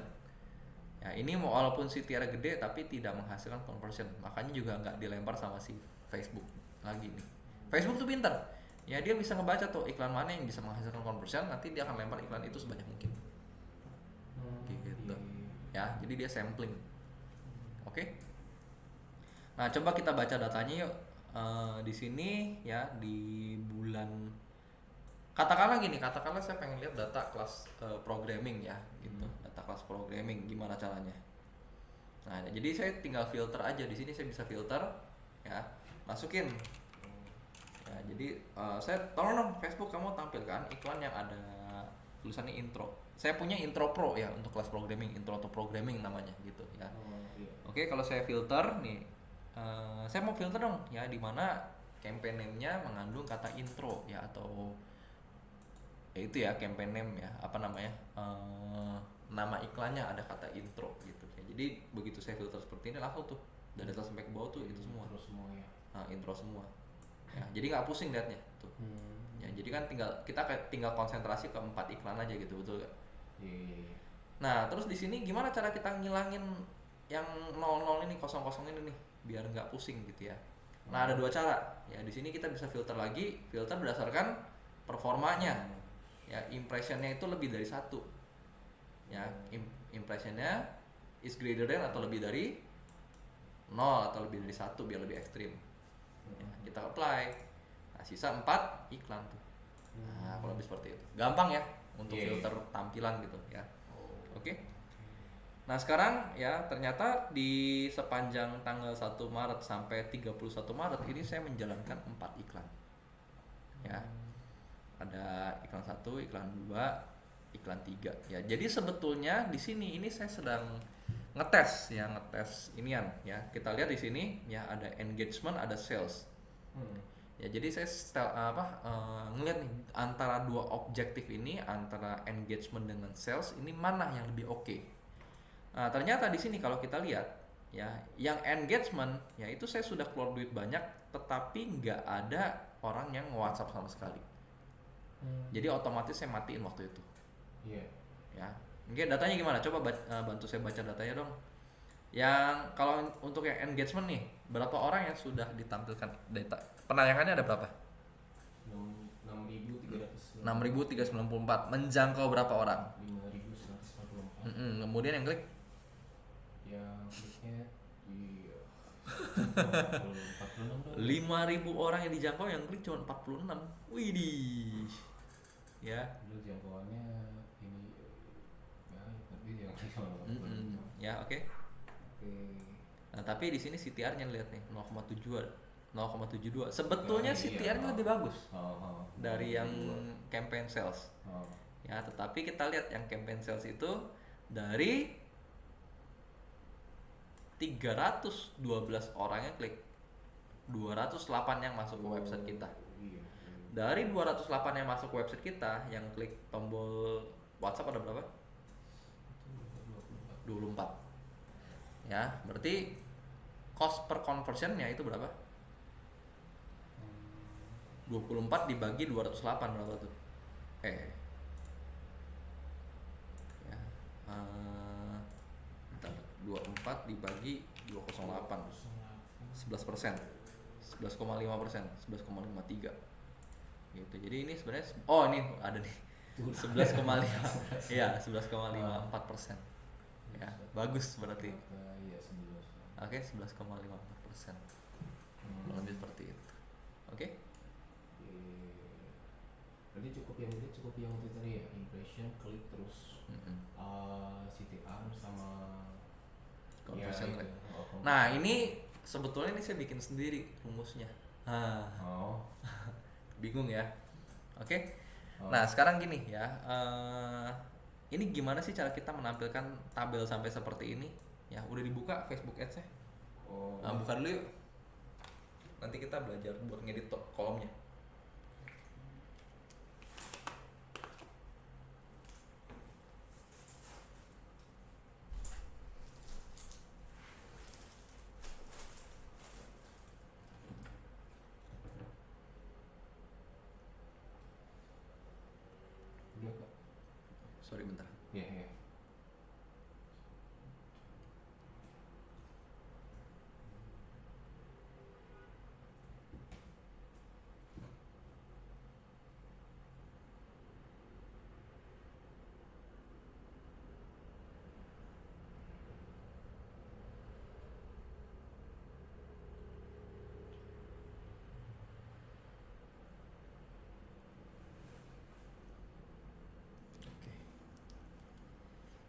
Ya ini walaupun CTR gede tapi tidak menghasilkan conversion. Makanya juga nggak dilempar sama si Facebook lagi nih. Facebook tuh pinter. Ya dia bisa ngebaca tuh iklan mana yang bisa menghasilkan conversion, nanti dia akan lempar iklan itu sebanyak mungkin. Gitu. Ya, jadi dia sampling. Oke. Nah, coba kita baca datanya yuk. Di sini ya di bulan katakanlah saya pengen lihat data kelas programming ya gitu. Data kelas programming gimana caranya? Nah, jadi saya tinggal filter aja. Di sini saya bisa filter ya, masukin. Ya, jadi saya tolong dong Facebook kamu tampilkan iklan yang ada tulisannya intro. Saya punya intro pro ya untuk kelas programming, intro atau programming namanya gitu ya. Oke, kalau saya filter nih, saya mau filter dong ya di mana campaign name-nya mengandung kata intro ya atau ya itu ya campaign name ya apa namanya nama iklannya ada kata intro gitu ya. Jadi begitu saya filter seperti ini langsung tuh dari atas sampai ke bawah tuh itu semua. Intro semua ya. Nah, intro semua. Ya, jadi nggak pusing liatnya tuh. Ya, jadi kan kita tinggal konsentrasi ke 4 iklan aja gitu, betul gak? Iya. Nah, terus di sini gimana cara kita ngilangin yang 00 ini, 00 ini nih, biar nggak pusing gitu ya. Nah, ada 2 cara. Ya, di sini kita bisa filter lagi, filter berdasarkan performanya. Ya, impressionnya itu lebih dari 1. Ya, impressionnya is greater than atau lebih dari 0 atau lebih dari 1 biar lebih ekstrim. Ya, kita apply. Nah, sisa 4 iklan tuh. Nah, kalau lebih seperti itu. Gampang ya untuk filter tampilan gitu ya. Oke. Nah, sekarang ya ternyata di sepanjang tanggal 1 Maret sampai 31 Maret ini saya menjalankan 4 iklan. Ya. Ada iklan 1, iklan 2, iklan 3. Ya, jadi sebetulnya di sini ini saya sedang ngetes inian ya. Kita lihat di sini ya ada engagement, ada sales. Ya, jadi saya ngeliat nih antara 2 objektif ini, antara engagement dengan sales ini mana yang lebih oke. Nah, ternyata di sini kalau kita lihat ya, yang engagement ya itu saya sudah keluar duit banyak tetapi nggak ada orang yang WhatsApp sama sekali. Jadi otomatis saya matiin waktu itu. Ya, mungkin datanya gimana? Coba bantu saya baca datanya dong. Yang kalau untuk yang engagement nih, berapa orang yang sudah ditampilkan data? Penayangannya ada berapa? 6.394. Menjangkau berapa orang? 5.144. Kemudian yang klik? Yang kliknya 46. 5.000 orang yang dijangkau, yang klik cuma 46. Widih. Ya. Dulu jangkauannya ini ya tapi yang ya, oke. Nah, tapi di sini CTR-nya lihat nih 0,72. Sebetulnya CTR-nya lebih bagus dari yang campaign sales. Ya, tetapi kita lihat yang campaign sales itu dari 312 orang yang klik, 208 yang masuk ke website kita. Dari 208 yang masuk ke website kita, yang klik tombol WhatsApp ada berapa? 24. Ya, berarti cost per conversionnya itu berapa? 24 dibagi 208 berapa tuh? Ya, 24 dibagi 208, 11%, 11,5%, 11,53 gitu. Jadi ini sebenarnya ini ada nih 11,5 ya 11,54%. Ya, bagus berarti. Oke, 11,54%. Lebih seperti itu. Oke? Berarti cukup yang itu tadi ya, impression, klik, terus CTR sama Conversion ya, rate. itu. Nah, ini sebetulnya ini saya bikin sendiri rumusnya. Bingung ya? Oke? Nah, sekarang gini ya. Ini gimana sih cara kita menampilkan tabel sampai seperti ini? Ya, udah dibuka Facebook Ads-nya. Buka dulu yuk. Nanti kita belajar buat ngedit kolomnya. Sorry bentar. Iya.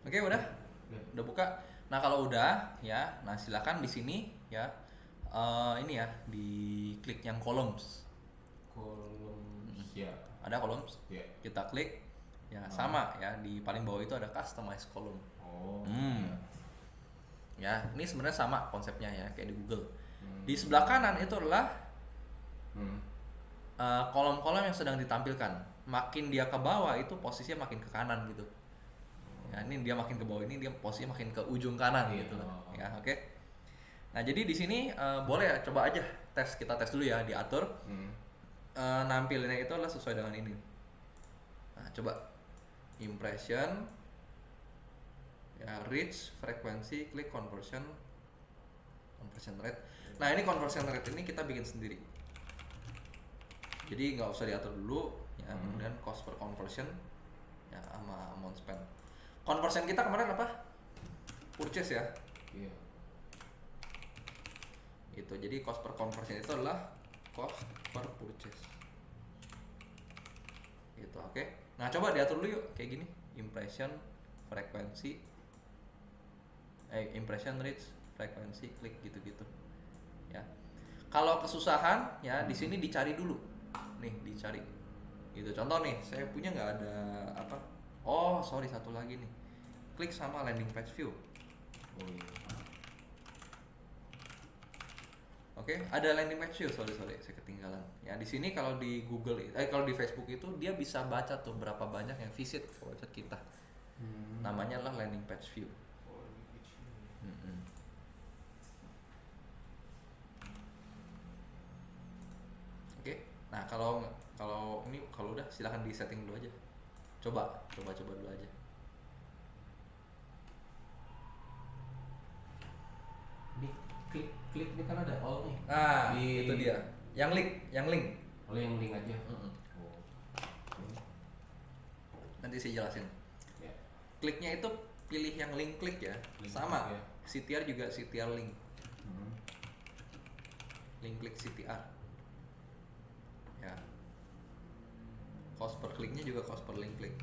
Oke, udah buka. Nah, kalau udah ya, nah silakan di sini ya, ini ya, di klik yang columns. Ya. Ada columns. Yeah. Kita klik ya, sama ya, di paling bawah itu ada customize column. Ya, ini sebenarnya sama konsepnya ya, kayak di Google. Di sebelah kanan itu adalah kolom-kolom yang sedang ditampilkan. Makin dia ke bawah itu posisinya makin ke kanan gitu. Ya, ini dia makin ke bawah, ini dia posisinya makin ke ujung kanan gitu. Ya, oke. Nah, jadi di sini boleh ya, coba aja kita tes dulu ya, diatur. Nampilinnya itu adalah sesuai dengan ini. Nah, coba impression, ya, reach, frekuensi, click, conversion rate. Nah, ini conversion rate ini kita bikin sendiri. Jadi nggak usah diatur dulu ya. Kemudian cost per conversion ya, sama amount spend. Conversion kita kemarin apa? Purchase ya. Iya. Itu jadi cost per conversion itu adalah cost per purchase. Gitu, oke. Nah, coba diatur dulu yuk kayak gini. Impression, frekuensi, impression, reach, frekuensi, klik, gitu-gitu. Ya. Kalau kesusahan ya, di sini dicari dulu. Nih, dicari. Gitu. Contoh nih, saya punya nggak ada apa? Oh, sorry, satu lagi nih. Klik sama landing page view. Oke, ada landing page view. Sorry, saya ketinggalan. Ya, di sini kalau di Google, kalau di Facebook itu dia bisa baca tuh berapa banyak yang visit ke website kita. Namanya lah landing page view. Oke. Nah, kalau udah silahkan di setting dulu aja. Coba dulu aja. Di klik ini kan ada all nih. Itu dia. Yang link. Yang link aja. Nanti saya jelasin. Ya. Kliknya itu pilih yang link klik ya. Sama. Ya. CTR juga CTR link. Link klik CTR. Ya. Cost per kliknya juga cost per link klik.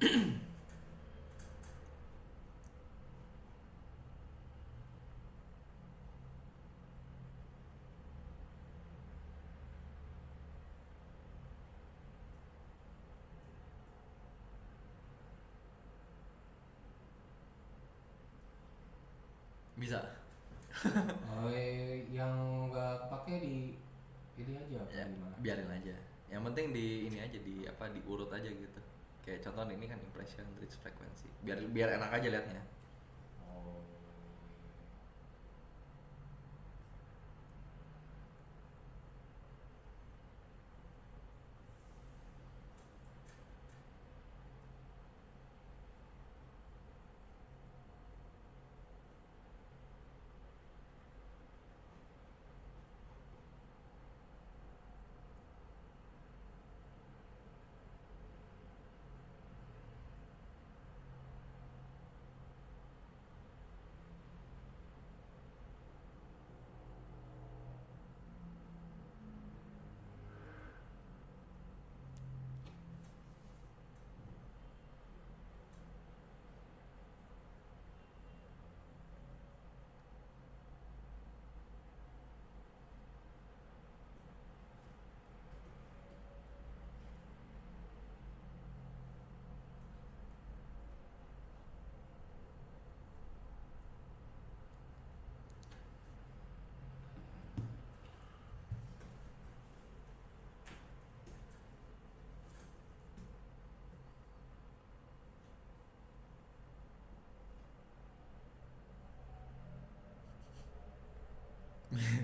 Bisa. Yang nggak pakai di ini aja apa Ya, gimana? biarin aja. Yang penting di ini aja, di apa, diurut aja gitu. Kayak contoh ini kan impression, reach, frequency. Biar enak aja liatnya. Oh.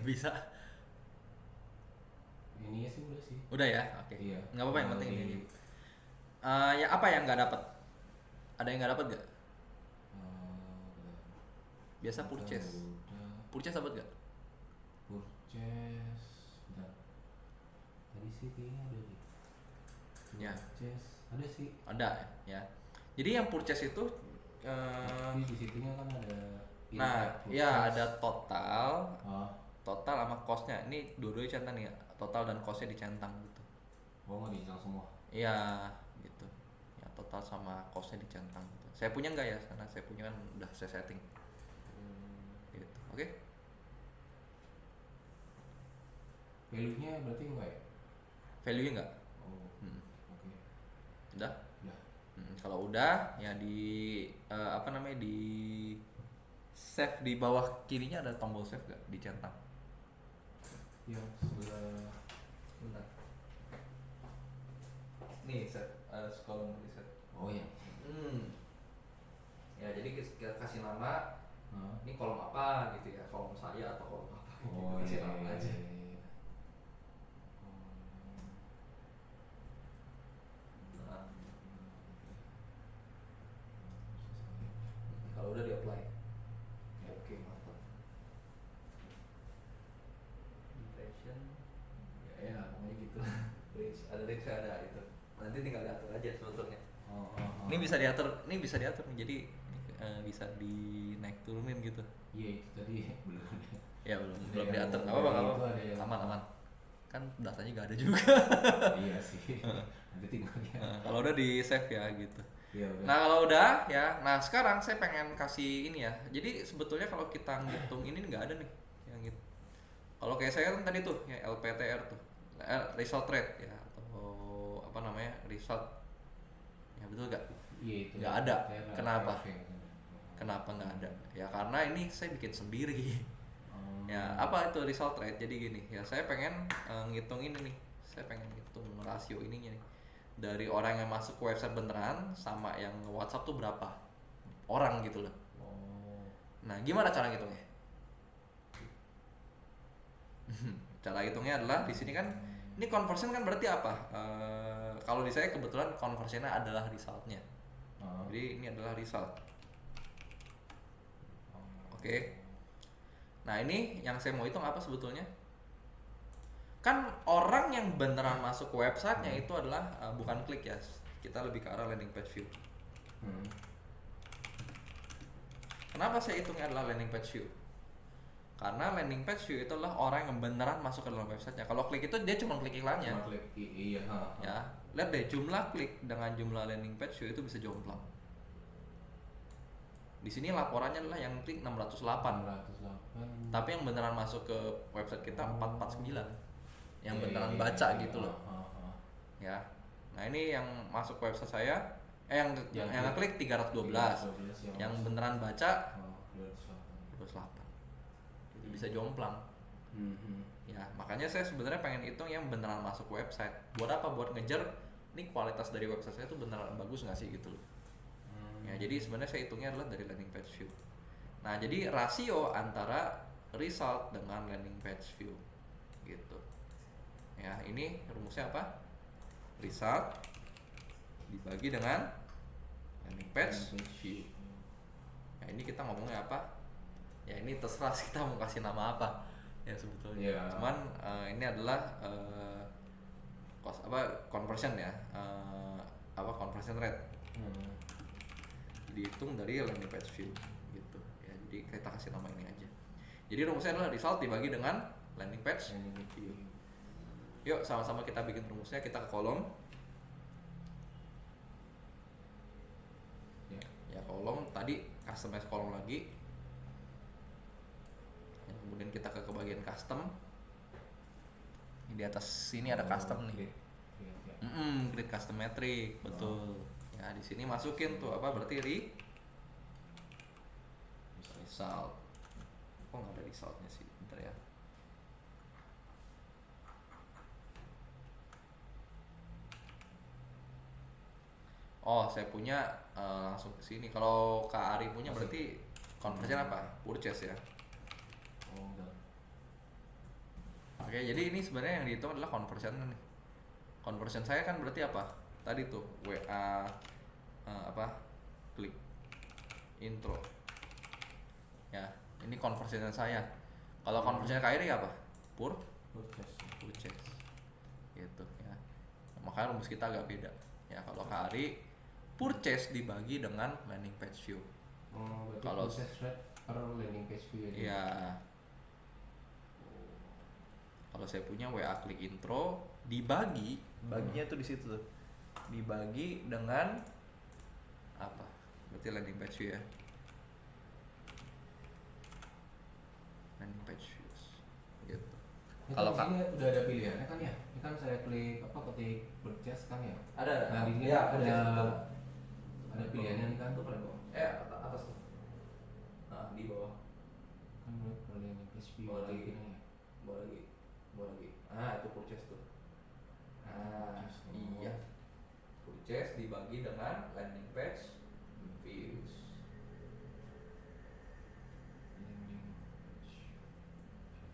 Bisa. Ininya sih udah sih. Udah ya, oke. Iya. Nggak apa-apa, yang penting ini aja. Ya apa yang nggak dapat? Ada yang nggak dapat gak? Biasa purchase. Udah. Purchase dapat gak? Purchase. Udah. Tadi sih kayaknya ada deh. Ya. Purchase. Ada sih. Ada ya. Jadi yang purchase itu Tapi di situnya kan ada. nah, ya ada total, Oh. total sama costnya. Ini dua-duanya centang nih ya. Total dan costnya dicentang gitu. Oh, nggak dihitung semua. Iya, gitu. Ya total sama costnya dicentang gitu. Saya punya nggak ya? Karena saya punya kan udah saya setting. Gitu. Oke? Value-nya berarti enggak ya? Value-nya nggak? Oh. Oke. Udah? Udah. Kalau udah ya di apa namanya, di save di bawah kirinya ada tombol save gak dicentang? Yang sebelah. Bentar. Nih save, scroll di save. Oh ya. Ya jadi kita kasih nama. Ini kolom apa gitu ya, kolom saya atau kolom apa gitu. Oh Kasih iya. nama aja. Nah, kalau udah di apply. Ya, oke, mantap. Impression. Ya pokoknya gitu. Reach ada itu. Nanti tinggal diatur aja sebetulnya. Ini bisa diatur, nih. Jadi bisa dinaik turunin gitu. Iya itu tadi belum ada. Ya belum diatur. Apa-apa. Aman. Kan datanya nggak ada juga. Iya sih. Nanti tinggal dia. Kalau udah di save ya gitu. Iya udah. Nah kalau udah ya, nah sekarang saya pengen kasih ini ya. Jadi sebetulnya kalau kita ngitung ini nggak ada nih yang gitu. Kalau kayak saya kan tadi tuh ya LPTR tuh, result rate ya, atau apa namanya, result. Ya betul nggak? Iya itu. Nggak ada. Kenapa? Kenapa nggak ada? Ya karena ini saya bikin sendiri. Ya apa itu result rate? Jadi gini ya, saya pengen ngitung ini nih. Saya pengen ngitung rasio ininya nih. Dari orang yang masuk ke website beneran sama yang WhatsApp tuh berapa orang gitu loh. Nah gimana cara ngitungnya? Cara hitungnya adalah di sini kan, ini conversion kan berarti apa? Kalau di saya kebetulan conversionnya adalah resultnya. Jadi ini adalah result. Oke. Nah ini yang saya mau hitung apa sebetulnya? Kan orang yang beneran masuk ke websitenya itu adalah bukan klik ya. Kita lebih ke arah landing page view. Kenapa saya hitungnya adalah landing page view? Karena landing page view itu adalah orang yang beneran masuk ke dalam websitenya. Kalau klik itu dia cuma klik iklannya. Iya. Ya, lihat deh jumlah klik dengan jumlah landing page view itu bisa jomplang. Di sini laporannya adalah yang klik 608. Tapi yang beneran masuk ke website kita 449. Yang beneran baca gitu loh. Ya. Nah, ini yang masuk ke website saya yang ngeklik 312. Yang beneran baca 208. Itu bisa jomplang. Ya, makanya saya sebenarnya pengen hitung yang beneran masuk website. Buat apa? Buat ngejar ini kualitas dari website saya tuh beneran bagus nggak sih gitu loh. Ya, jadi sebenarnya saya hitungnya adalah dari landing page view. Nah, jadi rasio antara result dengan landing page view gitu. Ya, ini rumusnya apa? Result dibagi dengan landing page view. Ya, ini kita ngomongnya apa? Ya, ini terserah kita mau kasih nama apa ya sebetulnya. Yeah. Cuman ini adalah conversion ya. Conversion rate. Dihitung dari landing page view gitu ya, jadi kita kasih nama ini aja. Jadi rumusnya adalah result dibagi dengan landing page view. Yuk sama-sama kita bikin rumusnya. Kita ke kolom ya, kolom tadi customize kolom lagi ya, kemudian kita ke bagian custom. Di atas sini ada custom nih, grid custom metric, betul. Ya, di sini masukin tuh apa berarti result. Kok nggak ada resultnya sih? Bentar ya. Oh, saya punya langsung ke sini. Kalau Kak Ari punya berarti conversion apa? Purchase ya. Oke, jadi ini sebenarnya yang dihitung adalah conversion nih. Conversion saya kan berarti apa? Tadi tuh WA klik intro. Ya, ini conversion saya. Kalau conversion Kak Iri apa? Purchase. Gitu ya. Makanya rumus kita agak beda. Ya, kalau Kak Ari purchase dibagi dengan landing page view. Kalau purchase rate per landing page view ya. Kalau saya punya WA klik intro dibagi, baginya tuh di situ tuh. Dibagi dengan apa? Berarti landing page view ya. Landing page views gitu. Kalau ini udah ada pilihannya kan ya? Ini kan saya klik ketik purchase kan ya? Ada. Nah, di sini ya, ada pilihannya nih kan tuh pada bawah. Atas tuh. Nah, di bawah. Kan per landing page view lagi. Ya. Bawah lagi. Ah, itu purchase tuh. Iya. Purchase dibagi dengan landing page views.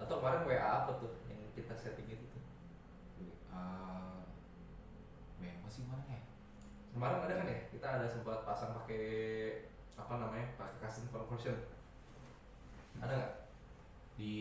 Atau kemarin WA apa tuh yang kita setting itu tuh? WA apa sih kemarin ya? Kemarin ada kan ya? Kita ada sempat pasang pakai pakai custom conversion. Ada nggak? Di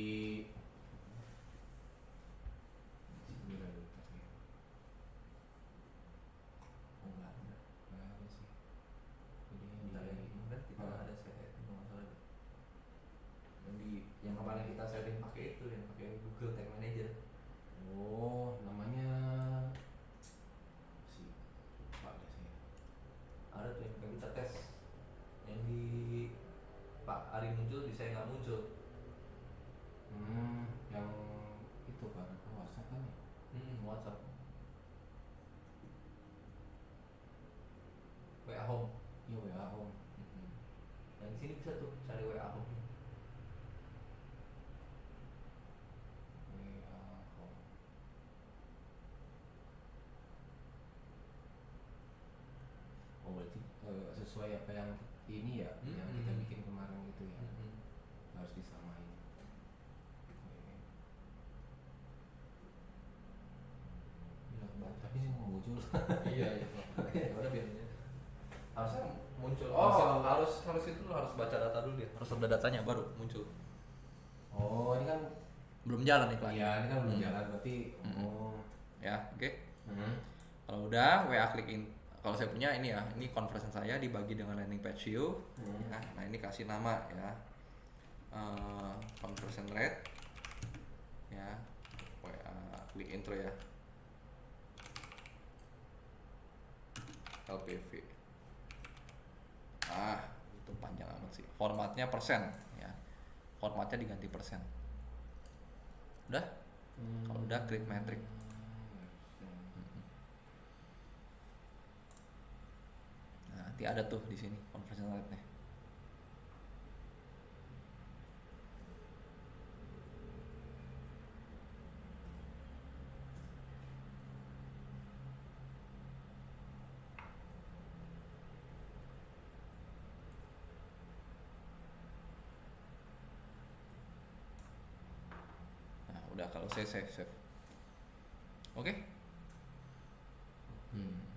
yang kemarin kita setting pakai itu, yang pakai Google Tag Manager. Oh, namanya sih lupa deh saya. Ada tuh yang kita tes, yang di Pak Ari muncul, di saya nggak muncul. Yang itu kan WhatsApp kan ya? WhatsApp. WA Home. Iya, WA Home. Yang di sini bisa tuh cari WA Home. Oh, berarti sesuai apa yang ini ya, yang kita bikin kemarin gitu ya. Harus disamain. Tapi sih mau muncul. Iya. Ya udah biarin. Harusnya muncul. Oh, harus itu lo harus baca data dulu dia. Harus ada datanya baru muncul. Oh, ini kan belum jalan nih iklannya. Iya, ini kan belum jalan berarti. Ya, oke. Kalau udah WA klik in. Kalau saya punya ini ya, ini conversion saya dibagi dengan landing page view. Nah, ini kasih nama ya. Conversion rate. Ya. WA klik intro ya. LPV. Itu panjang amat sih. Formatnya persen ya. Formatnya diganti persen. Udah? Kalau udah klik metric. Nah, nanti ada tuh di sini conversion rate-nya. Udah, kalau saya save. Oke.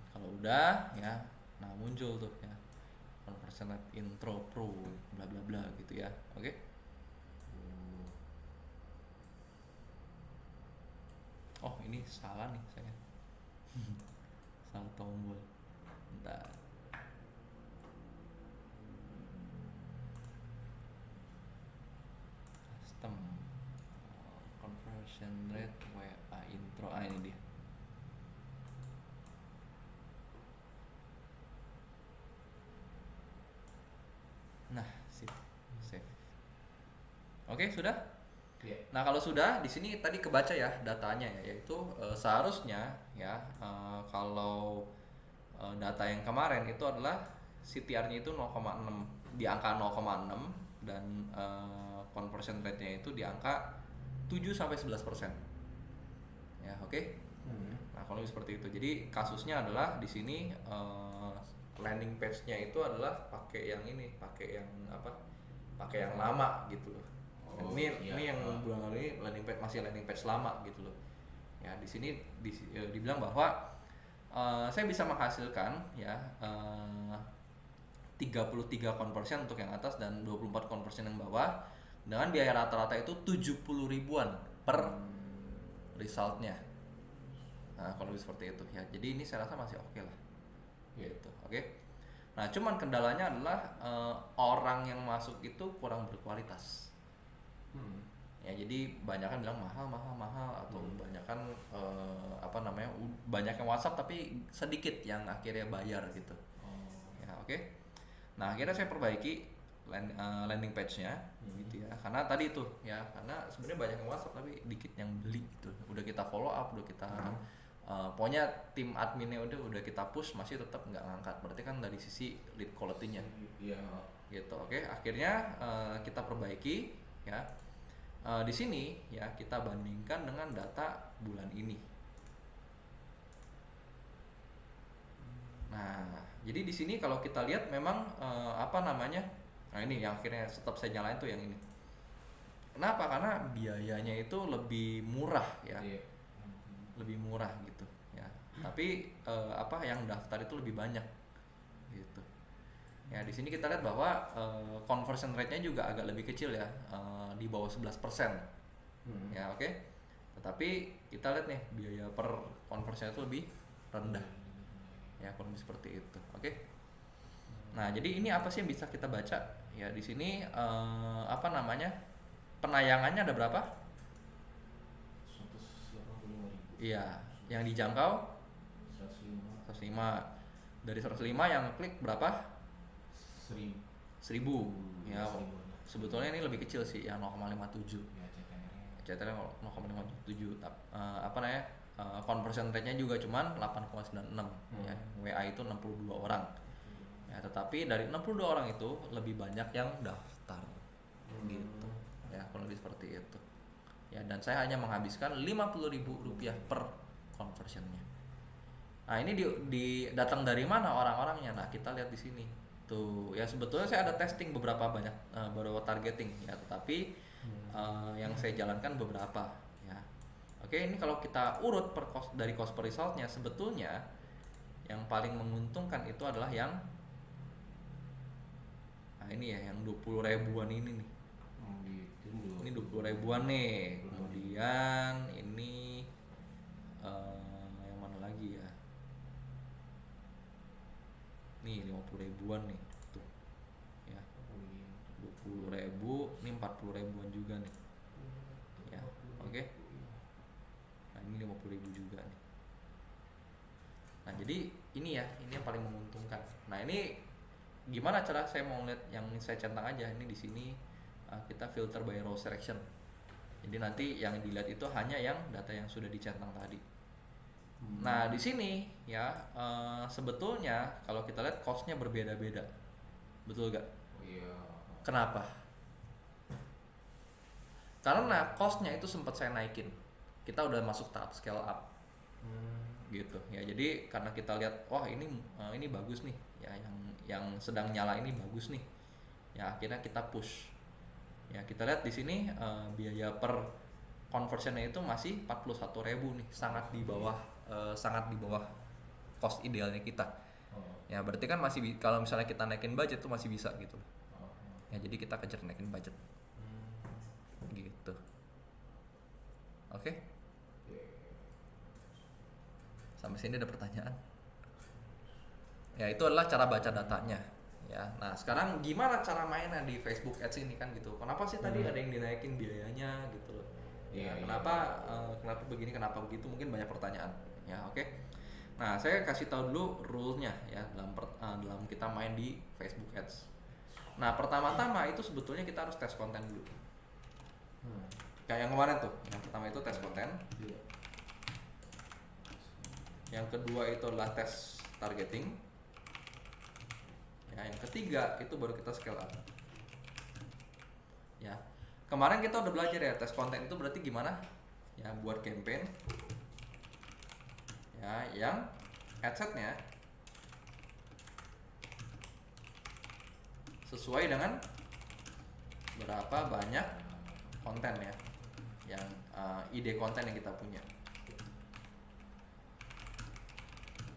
Kalau udah ya, nah muncul tuh ya conversion rate intro pro bla bla bla gitu ya. Oke. Oh, ini salah nih saya. Salah tombol. Bentar. Custom conversion rate WA intro. Ini dia. Nah, save. Oke, sudah? Yeah. Nah, kalau sudah, di sini tadi kebaca ya datanya ya, yaitu seharusnya ya kalau data yang kemarin itu adalah CTR-nya itu 0,6, di angka 0,6 dan conversion rate-nya itu di angka 7 sampai 11%. Ya, oke. Nah, kalau seperti itu. Jadi kasusnya adalah di sini landing page-nya itu adalah pakai yang ini, pakai yang apa? Pakai yang lama gitu loh. Ini yang bulan lalu ini masih landing page lama gitu loh. Ya, di sini dibilang bahwa saya bisa menghasilkan ya 33 conversion untuk yang atas dan 24 conversion yang bawah dengan biaya rata-rata itu 70 ribuan per resultnya. Nah, kalau seperti itu ya. Jadi ini saya rasa masih oke lah. Gitu. Oke. Nah, cuman kendalanya adalah orang yang masuk itu kurang berkualitas. Ya, jadi banyak kan bilang mahal atau banyak kan banyak yang WhatsApp tapi sedikit yang akhirnya bayar gitu. Ya, oke. Nah, akhirnya saya perbaiki landing page-nya gitu ya. Karena tadi itu ya, karena sebenarnya banyak yang WhatsApp tapi dikit yang beli gitu. Udah kita follow up, udah kita pokoknya tim adminnya udah kita push masih tetap nggak ngangkat. Berarti kan dari sisi lead quality-nya. Iya. Gitu. Oke, akhirnya kita perbaiki ya. Di sini ya kita bandingkan dengan data bulan ini. Nah, jadi di sini kalau kita lihat memang nah ini yang akhirnya tetap saya nyalain tuh yang ini. Kenapa? Karena biayanya itu lebih murah ya. Lebih murah gitu ya. Tapi yang daftar itu lebih banyak gitu. Ya, di sini kita lihat bahwa conversion rate-nya juga agak lebih kecil ya, di bawah 11%. Ya, oke. Tetapi kita lihat nih biaya per conversion itu lebih rendah. Ya, kurang lebih seperti itu. Oke. Nah, jadi ini apa sih yang bisa kita baca? Ya, di sini penayangannya ada berapa? 185.000. Iya, yang dijangkau 105. Dari 105 yang klik berapa? 1000. Ya, sebetulnya ini lebih kecil sih, yang 0,57. CTR 0,57. Conversion rate-nya juga cuman 8,96 ya. WA itu 62 orang. Ya, tetapi dari 62 orang itu lebih banyak yang daftar. Gitu. Ya, kurang lebih seperti itu. Ya, dan saya hanya menghabiskan Rp50.000 per conversionnya. Nah, ini datang dari mana orang-orangnya? Nah, kita lihat di sini. Tuh, ya sebetulnya saya ada testing beberapa targeting ya, tetapi yang saya jalankan beberapa ya. Oke, ini kalau kita urut dari cost per resultnya, sebetulnya yang paling menguntungkan itu adalah yang ini ya, yang 20 ribuan ini nih. Ini 20 ribuan nih. Kemudian ini yang mana lagi ya? Nih 50 ribuan nih tuh ya, 20 ribu, ini 40 ribuan juga nih ya. Oke. Nah, ini 50 ribu juga nih. Nah, jadi ini yang paling menguntungkan. Nah ini gimana cara saya mau lihat yang saya centang aja ini di sini, kita filter by row selection. Jadi nanti yang dilihat itu hanya yang data yang sudah dicentang tadi. Nah di sini ya sebetulnya kalau kita lihat cost-nya berbeda-beda, betul gak? Iya. Kenapa? Karena cost-nya itu sempat saya naikin. Kita udah masuk tahap scale up. Gitu ya. Jadi karena kita lihat wah ini bagus nih ya, yang sedang nyala ini bagus nih. Ya akhirnya kita push. Ya kita lihat di sini biaya per conversionnya itu masih 41.000 nih, sangat di bawah cost idealnya kita. Ya berarti kan masih kalau misalnya kita naikin budget tuh masih bisa gitu. Ya jadi kita kejar naikin budget. Gitu. Oke? Sampai sini ada pertanyaan? Ya itu adalah cara baca datanya. Ya, nah sekarang gimana cara mainnya di Facebook Ads ini kan gitu? Kenapa sih tadi ada yang dinaikin biayanya gitu loh? Ya, kenapa begini, kenapa begitu? Mungkin banyak pertanyaan. Ya, oke. Nah, saya kasih tahu dulu rule-nya ya dalam kita main di Facebook Ads. Nah, pertama-tama itu sebetulnya kita harus tes konten dulu. Kayak yang kemarin tuh, yang pertama itu tes konten. Yang kedua itu adalah tes targeting. Ya, yang ketiga itu baru kita scale up. Ya, kemarin kita udah belajar ya tes konten itu berarti gimana? Ya, buat campaign. Ya, yang adset-nya sesuai dengan berapa banyak konten ya, yang ide konten yang kita punya.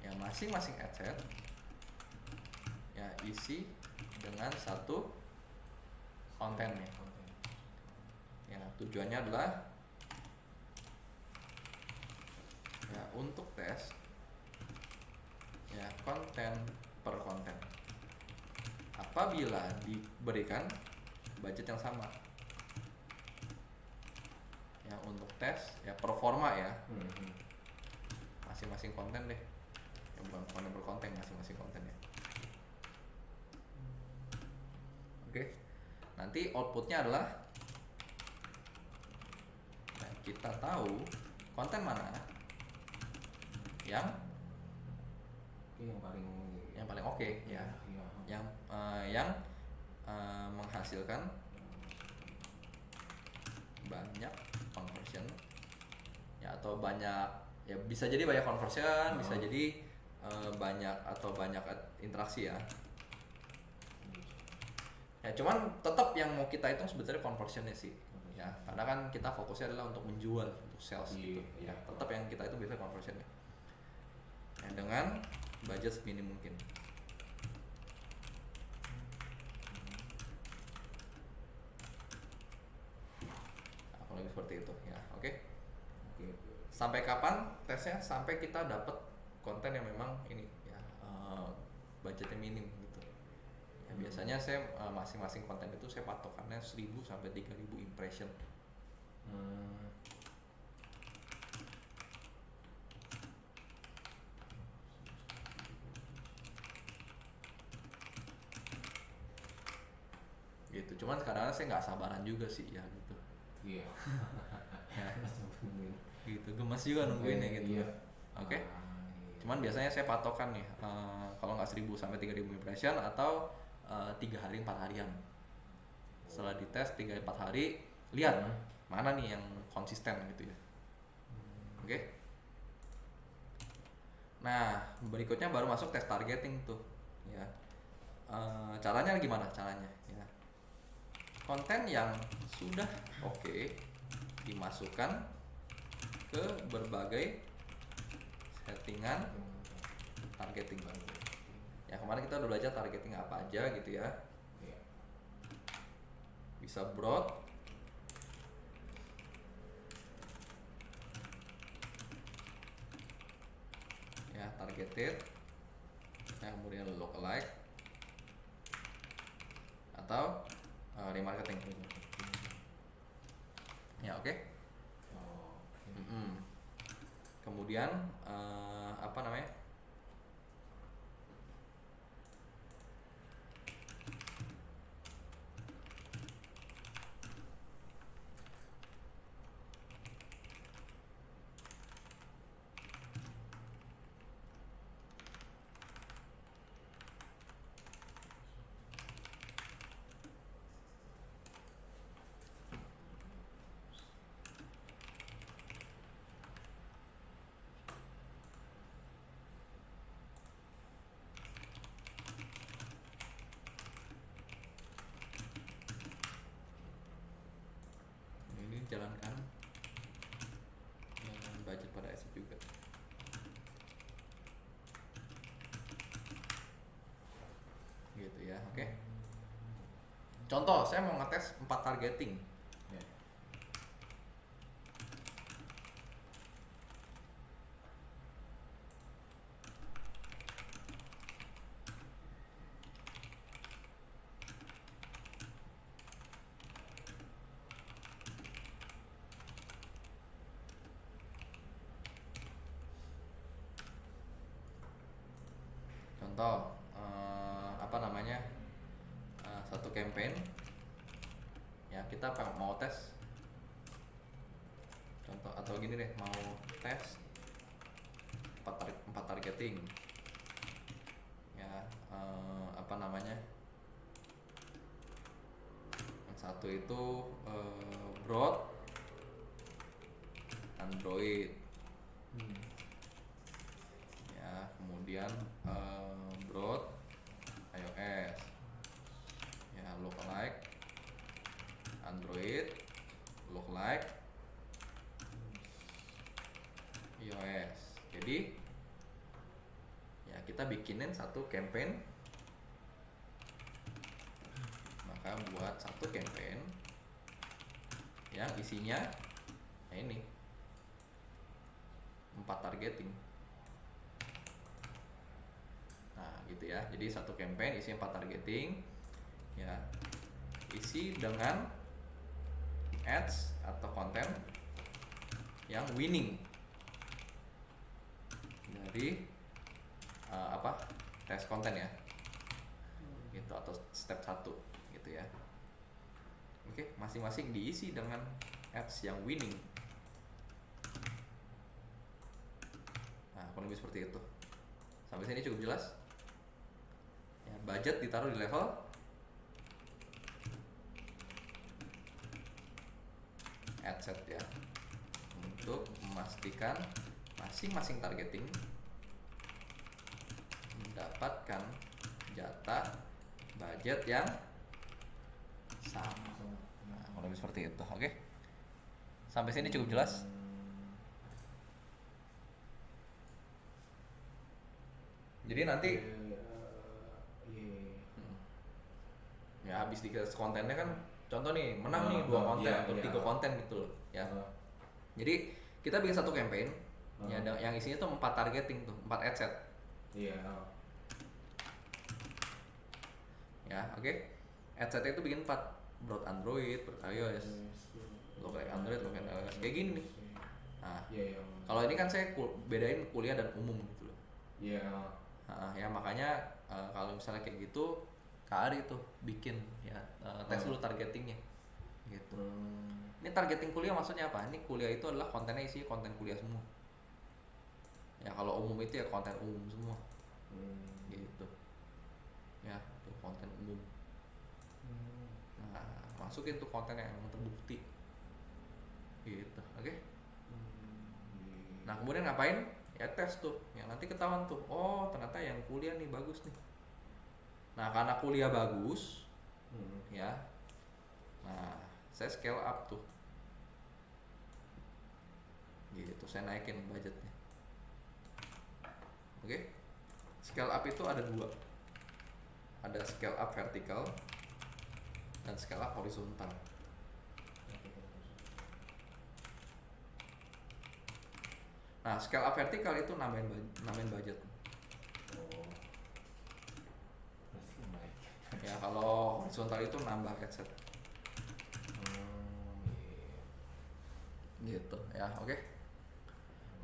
Yang masing-masing adset ya isi dengan satu kontennya. Ya tujuannya adalah ya untuk tes ya konten per konten. Apabila diberikan budget yang sama ya untuk tes ya performa ya masing-masing konten deh, ya bukan konten per konten, masing-masing konten ya. Oke, nanti outputnya adalah nah, kita tahu konten mana yang paling oke ya, yang menghasilkan banyak conversion ya, atau banyak ya, bisa jadi banyak conversion, bisa jadi banyak interaksi ya. Ya cuman tetap yang mau kita hitung sebetulnya conversionnya sih ya, karena kan kita fokusnya adalah untuk menjual, untuk sales gitu ya. Tetap yang kita itu biasanya conversionnya ya, dengan budget seminim mungkin. Kalau seperti itu ya. Oke. Sampai kapan tesnya? Sampai kita dapat konten yang memang ini ya budgetnya minim gitu ya. Biasanya saya masing-masing konten itu saya patokannya 1.000 sampai 3.000 impression. Gitu. Cuman sekarang saya nggak sabaran juga sih ya gitu. Iya. Ya. Gitu, gemas juga nungguinnya gitu. Oke. Cuman biasanya saya patokan nih kalau nggak 1.000 sampai 3.000 impression atau 3 hari 4 harian. Setelah dites 3-4 hari, lihat mana nih yang konsisten gitu ya. Oke. Nah, berikutnya baru masuk tes targeting tuh ya. Caranya gimana caranya ya? Konten yang sudah oke dimasukkan ke berbagai settingan targeting. Ya kemarin kita udah belajar targeting apa aja gitu ya. Bisa broad, ya targeted, ya kemudian lookalike atau remarketing. Ya oke. Kemudian apa namanya? Oke. Contoh, saya mau ngetes 4 targeting. Ya. Contoh, apa namanya, satu campaign ya, kita mau tes, contoh atau gini deh, mau tes 4 targeting ya, apa namanya, yang satu itu broad Android ya, kemudian broad iOS ya, lookalike Android, lookalike iOS. Jadi ya kita bikinin satu campaign, maka buat satu campaign yang isinya ya ini 4 targeting. Nah gitu ya, jadi satu campaign isi 4 targeting ya, isi dengan ads atau konten yang winning dari tes konten ya gitu, atau step 1 gitu ya. Oke, masing-masing diisi dengan ads yang winning. Nah, kurang lebih seperti itu. Sampai sini cukup jelas ya. Budget ditaruh di level ad set ya, untuk memastikan masing-masing targeting mendapatkan jatah budget yang sama. Nah, kurang lebih seperti itu. Oke, sampai sini cukup jelas. Jadi nanti ya habis di kontennya kan, contoh nih menang nih 2 konten atau 3 konten gitu loh ya. Jadi kita bikin satu campaign ya, yang isinya tuh 4 targeting tuh, 4 ad set. Iya. Ya, oke. Ad set itu bikin 4, broad Android, broad iOS, lookalike Android, lookalike iOS, kayak gini nih. Nah, kalau ini kan saya bedain kuliah dan umum gitu loh. Iya. Ya makanya kalau misalnya kayak gitu, Kak Ari tuh bikin ya, tes dulu targetingnya gitu. Ini targeting kuliah maksudnya apa? Ini kuliah itu adalah kontennya isi konten kuliah semua. Ya kalau umum itu ya konten umum semua. Gitu. Ya, itu konten umum. Nah, masukin tuh konten yang terbukti. Gitu. Oke? Nah, kemudian ngapain? Ya tes tuh. Yang nanti ketahuan tuh, oh ternyata yang kuliah nih bagus nih. Nah, karena kuliah bagus, ya, nah saya scale up tuh, gitu, saya naikin budgetnya. Oke, scale up itu ada 2, ada scale up vertikal dan scale up horizontal. Nah, scale up vertikal itu nambahin budget. Ya kalau horizontal itu nambah adset. Gitu ya, oke.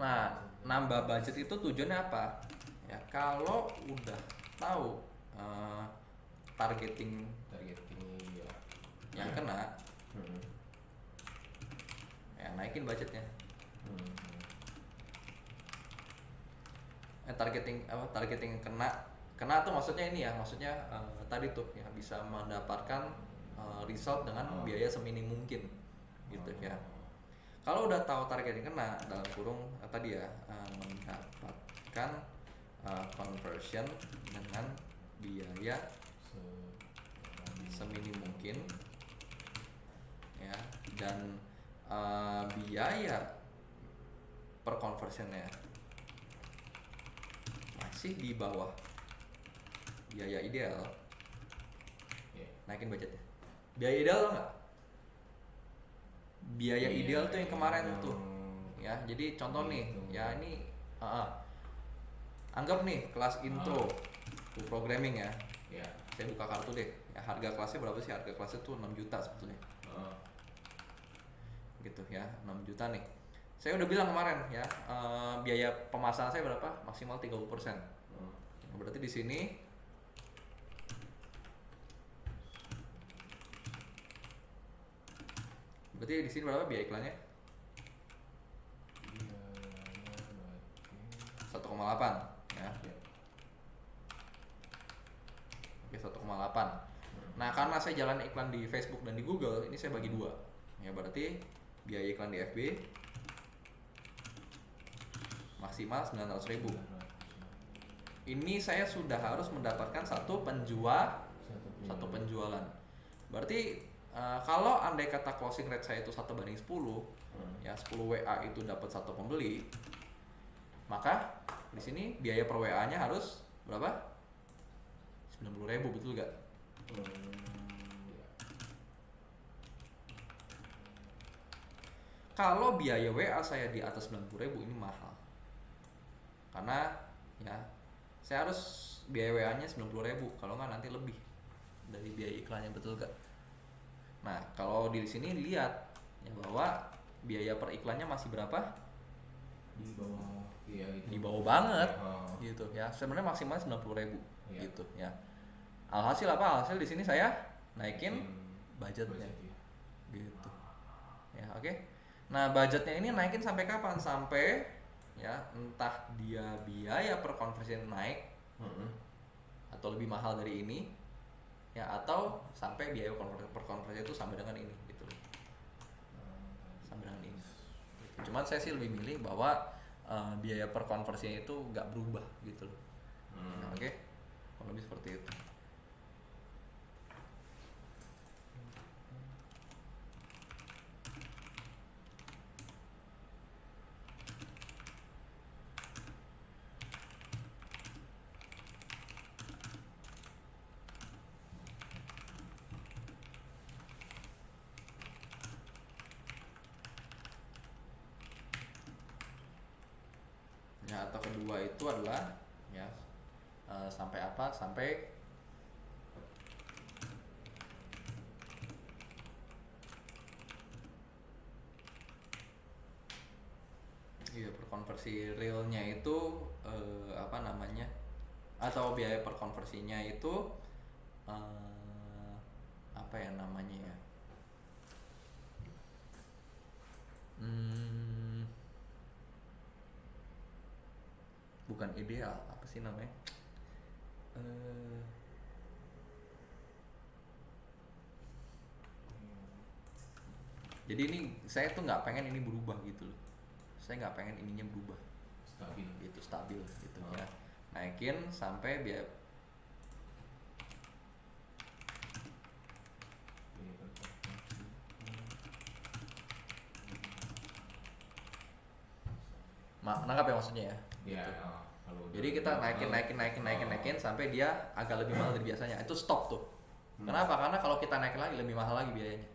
Nah, nambah budget itu tujuannya apa? Ya kalau udah tahu targeting ya, yang kena, ya naikin budgetnya. Targeting kena tuh maksudnya ini ya, maksudnya tadi tuh ya bisa mendapatkan result dengan biaya seminim mungkin gitu ya. Kalau udah tahu targeting kena, dalam kurung tadi ya, mendapatkan conversion dengan biaya seminim mungkin ya, dan biaya per conversionnya masih di bawah biaya ideal, naikin budgetnya. Biaya ideal tau nggak? Biaya ideal tuh yang kemarin tuh ya. Jadi contoh nih ya, ini anggap nih kelas intro to programming ya. Saya buka kartu deh ya, harga kelasnya berapa sih? Harga kelasnya tuh 6 juta sebetulnya gitu ya, 6 juta nih. Saya udah bilang kemarin ya, biaya pemasangan saya berapa? Maksimal 30%. Berarti di sini berapa biaya iklannya? 1,8 ya. Oke, 1,8. Nah, karena saya jalan iklan di Facebook dan di Google, ini saya bagi dua. Ya, berarti biaya iklan di FB maksimal 900.000. Ini saya sudah harus mendapatkan satu penjualan. Berarti kalau andai kata closing rate saya itu 1:10, ya 10 WA itu dapat satu pembeli, maka di sini biaya per WA-nya harus berapa? 90.000, betul gak? Kalau biaya WA saya di atas 90.000 ini mahal. Karena ya saya harus biaya WA-nya 90.000, kalau nggak nanti lebih dari biaya iklannya, betul gak? Nah, kalau di sini lihat ya bahwa biaya per iklannya masih berapa? Di bawah. Iya, itu. Di bawah banget. Gitu ya. Sebenarnya maksimal 90.000 gitu ya. Alhasil apa? Alhasil di sini saya naikin budgetnya. Gitu. Ya, oke. Nah, budgetnya ini naikin sampai kapan? Sampai ya entah dia biaya per konversi naik atau lebih mahal dari ini ya, atau sampai biaya per konversi itu sama dengan ini gitu, sama dengan ini gitu. Cuman saya sih lebih milih bahwa biaya per konversinya itu nggak berubah gitu loh. Ya, oke, kurang lebih seperti itu. Ya, atau kedua itu adalah ya sampai apa? Sampai iya, per konversi realnya itu apa namanya? Atau biaya per konversinya itu apa ya namanya ya? Bukan ideal, apa sih namanya? Jadi ini saya tuh nggak pengen ini berubah gitu loh. Saya nggak pengen ininya berubah. Stabil gitu ya. Naikin sampai biaya nangkap ya maksudnya ya? Gitu. Jadi kita naikin sampai dia agak lebih mahal dari biasanya. Itu stop tuh. Kenapa? Karena kalau kita naikin lagi lebih mahal lagi biayanya.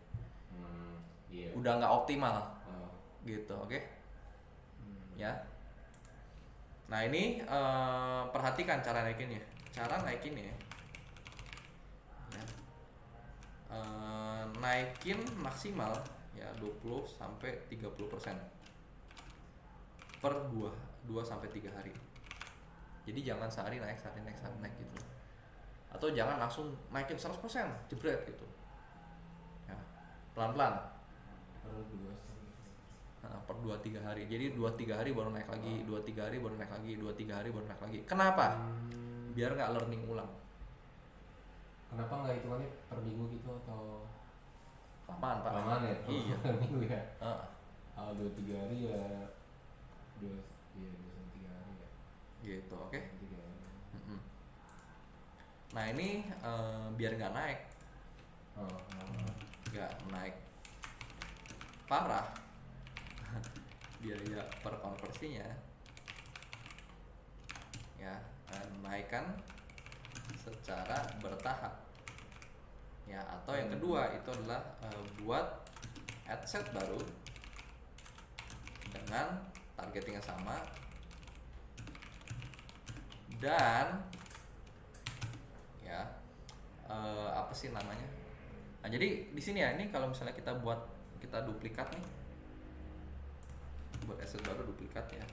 Udah nggak optimal. Gitu, oke? Ya. Nah, ini perhatikan cara naikinnya. Ya. Naikin maksimal ya 20 sampai 30% per 2 sampai 3 hari. Jadi jangan sehari naik gitu. Atau jangan langsung naikin 100% jebret gitu. Ya, pelan-pelan. Per 2-3 hari. Jadi 2-3 hari baru naik lagi, 2-3 hari baru naik lagi, 2-3 hari baru naik lagi. Kenapa? Biar nggak learning ulang. Kenapa nggak hitungannya per minggu gitu atau? Lamaan, Pak. Lamaan ya? Iya. Per minggu ya? 2-3 hari ya 2-3 hari ya? Gitu, oke? Nah, ini biar nggak naik. Nggak naik parah biaya per konversinya ya, naikkan secara bertahap ya, atau yang kedua itu adalah buat ad set baru dengan targeting yang sama dan ya apa sih namanya. Nah, jadi di sini ya, ini kalau misalnya kita duplikat nih, buat ad set baru duplikat ya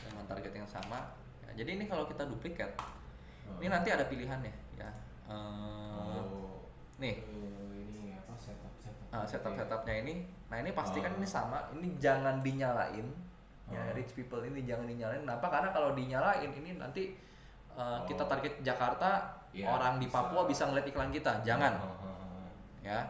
dengan targeting yang sama ya, jadi ini kalau kita duplikat ini nanti ada pilihannya ya. Nih ini apa setupnya ini. Nah, ini pastikan ini sama, ini jangan dinyalain ya, rich people ini jangan dinyalain. Kenapa? Karena kalau dinyalain ini nanti kita target Jakarta, orang di Papua bisa ngeliat iklan kita, jangan ya.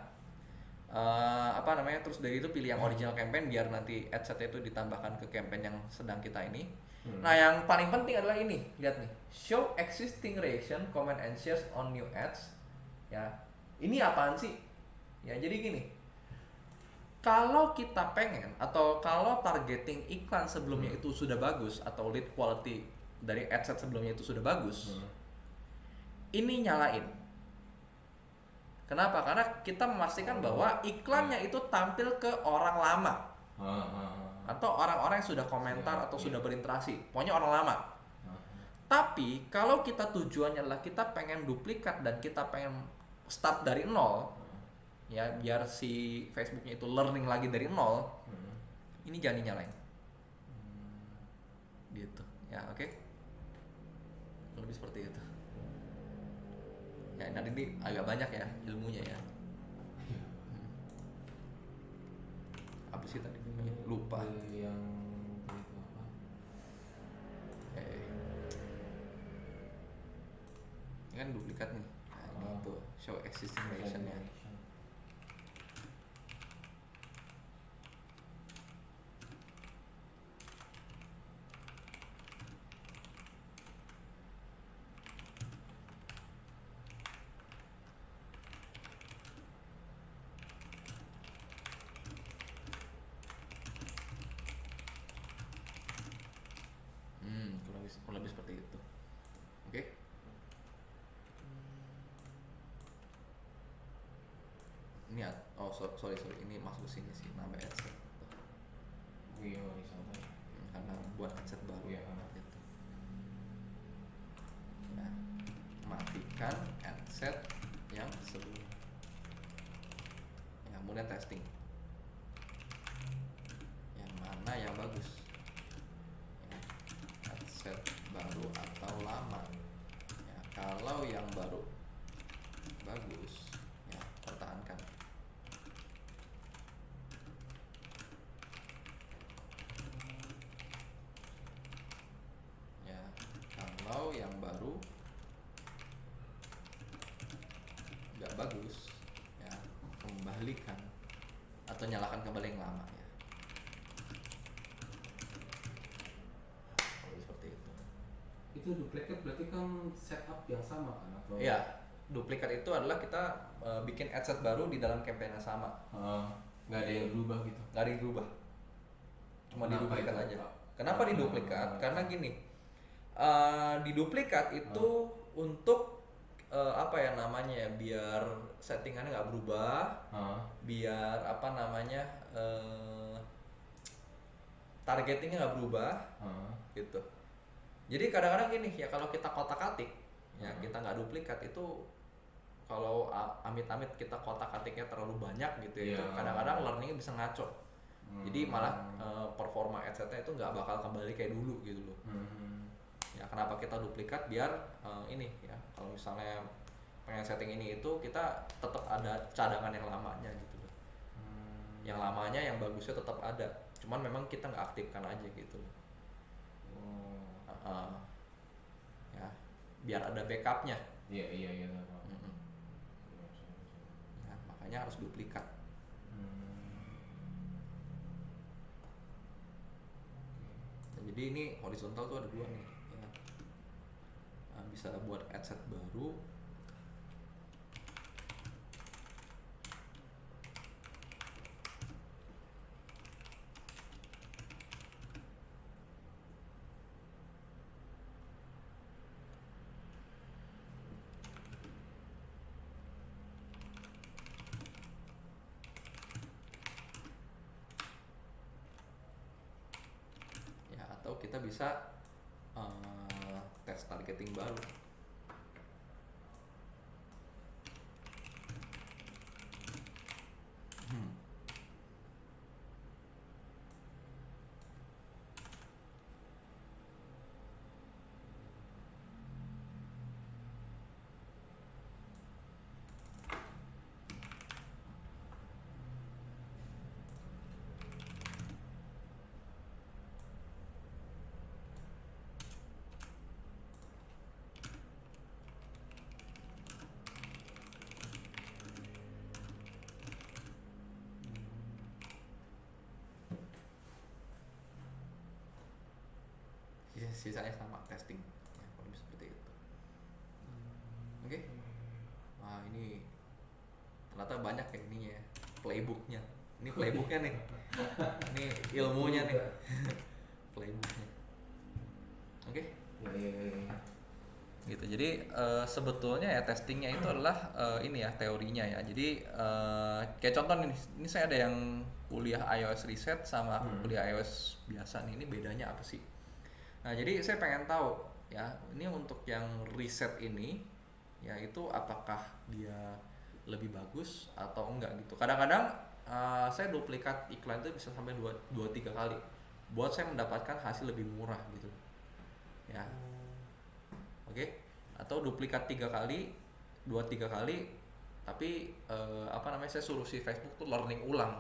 Apa namanya, terus dari itu pilih yang original campaign biar nanti ad set itu ditambahkan ke campaign yang sedang kita ini. Nah, yang paling penting adalah ini, lihat nih, show existing reaction, comment and shares on new ads ya. Ini apaan sih ya? Jadi gini, kalau kita pengen atau kalau targeting iklan sebelumnya itu sudah bagus atau lead quality dari ad set sebelumnya itu sudah bagus, ini nyalain. Kenapa? Karena kita memastikan bahwa iklannya itu tampil ke orang lama atau orang-orang yang sudah komentar atau sudah berinteraksi, pokoknya orang lama. Tapi kalau kita tujuannya adalah kita pengen duplikat dan kita pengen start dari nol ya, biar si Facebooknya itu learning lagi dari nol, ini jangan dinyalain gitu ya. Oke. Lebih seperti itu ya. Nanti ini agak banyak ya ilmunya ya. Apa sih tadi lupa yang itu apa? Ini kan duplikat nih. Nah, ini tuh show existing relation-nya. Kurang lebih seperti itu. Oke. Ini sorry ini masuk sini sih, nambah ad set. Iya, horizontal. Karena buat ad set baru ya gitu. Nah, matikan ad set yang sebelumnya. Ya, kemudian testing. Yang mana yang bagus? Ad set baru atau lama? Ya, kalau yang baru bagus, ya pertahankan. Ya, kalau yang baru nggak bagus, ya kembalikan atau nyalakan kembali yang lama ya. Seperti itu. Itu duplikat berarti kan setup yang sama kan atau? Iya, duplikat itu adalah kita bikin ad set baru di dalam campaign yang sama. Nggak ada yang berubah gitu? Nggak ada yang berubah, cuma diduplikat aja. Kenapa diduplikat? Karena gini, diduplikat itu untuk apa ya namanya ya, biar settingannya nggak berubah, biar apa namanya targetingnya nggak berubah, gitu. Jadi kadang-kadang gini ya, kalau kita kotak-atik ya, kita nggak duplikat itu, kalau amit-amit kita kotak-atiknya terlalu banyak gitu ya, itu kadang-kadang learningnya bisa ngaco. Jadi malah performa ad setnya itu nggak bakal kembali kayak dulu gitu loh. Ya, kenapa kita duplikat? Biar ini ya, kalau misalnya pengen setting ini itu, kita tetap ada cadangan yang lamanya gitu loh. Yang lamanya, yang bagusnya tetap ada, cuman memang kita nggak aktifkan aja gitu loh. Ya, biar ada backupnya. Iya. Ya, makanya harus duplikat. Jadi ini horizontal tuh ada dua nih ya. Bisa buat ad set baru, bisa tes targeting baru. Sisanya sama testing ya, kalau seperti itu. Oke. Nah ini ternyata banyak ya ininya ya, playbooknya. Ini playbooknya nih. Ini ilmunya nih. Playbooknya. Oke. Gitu. Jadi sebetulnya ya testingnya itu adalah ini ya teorinya ya. Jadi kayak contoh nih, ini saya ada yang kuliah iOS riset sama kuliah iOS biasa nih. Ini bedanya apa sih? Nah, jadi saya pengen tahu ya, ini untuk yang riset ini ya itu apakah dia lebih bagus atau enggak gitu. Kadang-kadang saya duplikat iklan itu bisa sampai 2-3 kali buat saya mendapatkan hasil lebih murah gitu. Ya. Oke. Atau duplikat 3 kali, 2-3 kali, tapi saya suruh si Facebook tuh learning ulang.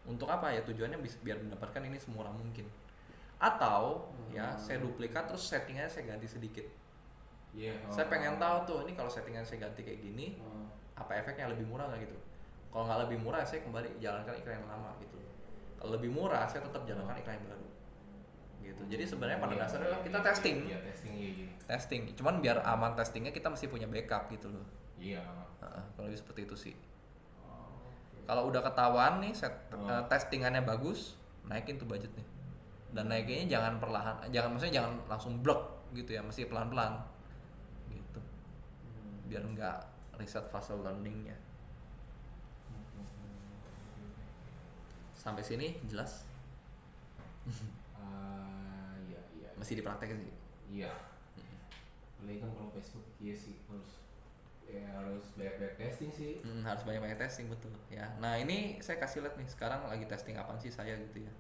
Untuk apa ya? Tujuannya biar mendapatkan ini semurah mungkin. Atau ya saya duplikat terus settingannya saya ganti sedikit. Saya pengen tahu tuh ini kalau settingan saya ganti kayak gini, apa efeknya lebih murah nggak gitu. Kalau nggak lebih murah saya kembali jalankan iklan yang lama gitu. Kalau lebih murah saya tetap jalankan iklan yang baru gitu. Jadi sebenarnya pada dasarnya kita testing. Testing. Cuman biar aman testingnya kita mesti punya backup gitu loh. Kalau seperti itu sih. Kalau udah ketahuan nih testingannya bagus, naikin tuh budgetnya. Dan naikinnya jangan perlahan, maksudnya jangan langsung blok gitu ya, mesti pelan-pelan gitu. Biar enggak riset fase learningnya. Sampai sini jelas? Iya. Mesti dipraktekin sih. Iya. Apalagi kan kalau Facebook iya sih harus banyak testing sih. Harus banyak testing betul ya. Nah ini saya kasih lihat nih sekarang lagi testing apaan sih saya gitu ya.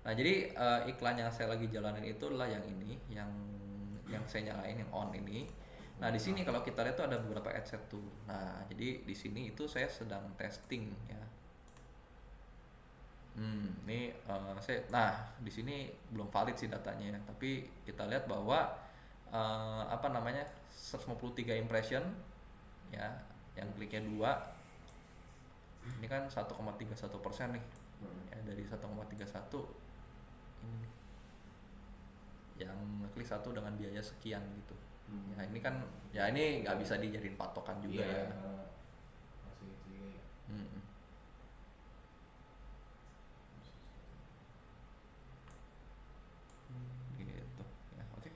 Nah jadi iklan yang saya lagi jalanin itu adalah yang ini, yang saya nyalain yang on ini. Nah di sini kalau kita lihat tuh ada beberapa adset tuh. Nah jadi di sini itu saya sedang testing ya. Ini di sini belum valid sih datanya, tapi kita lihat bahwa 153 impression ya, yang kliknya 2 ini kan 1,31% nih ya, dari 1,31 ini yang klik 1 dengan biaya sekian gitu. Ya ini kan ya ini nggak bisa dijadiin patokan juga ya. Gitu ya, oke.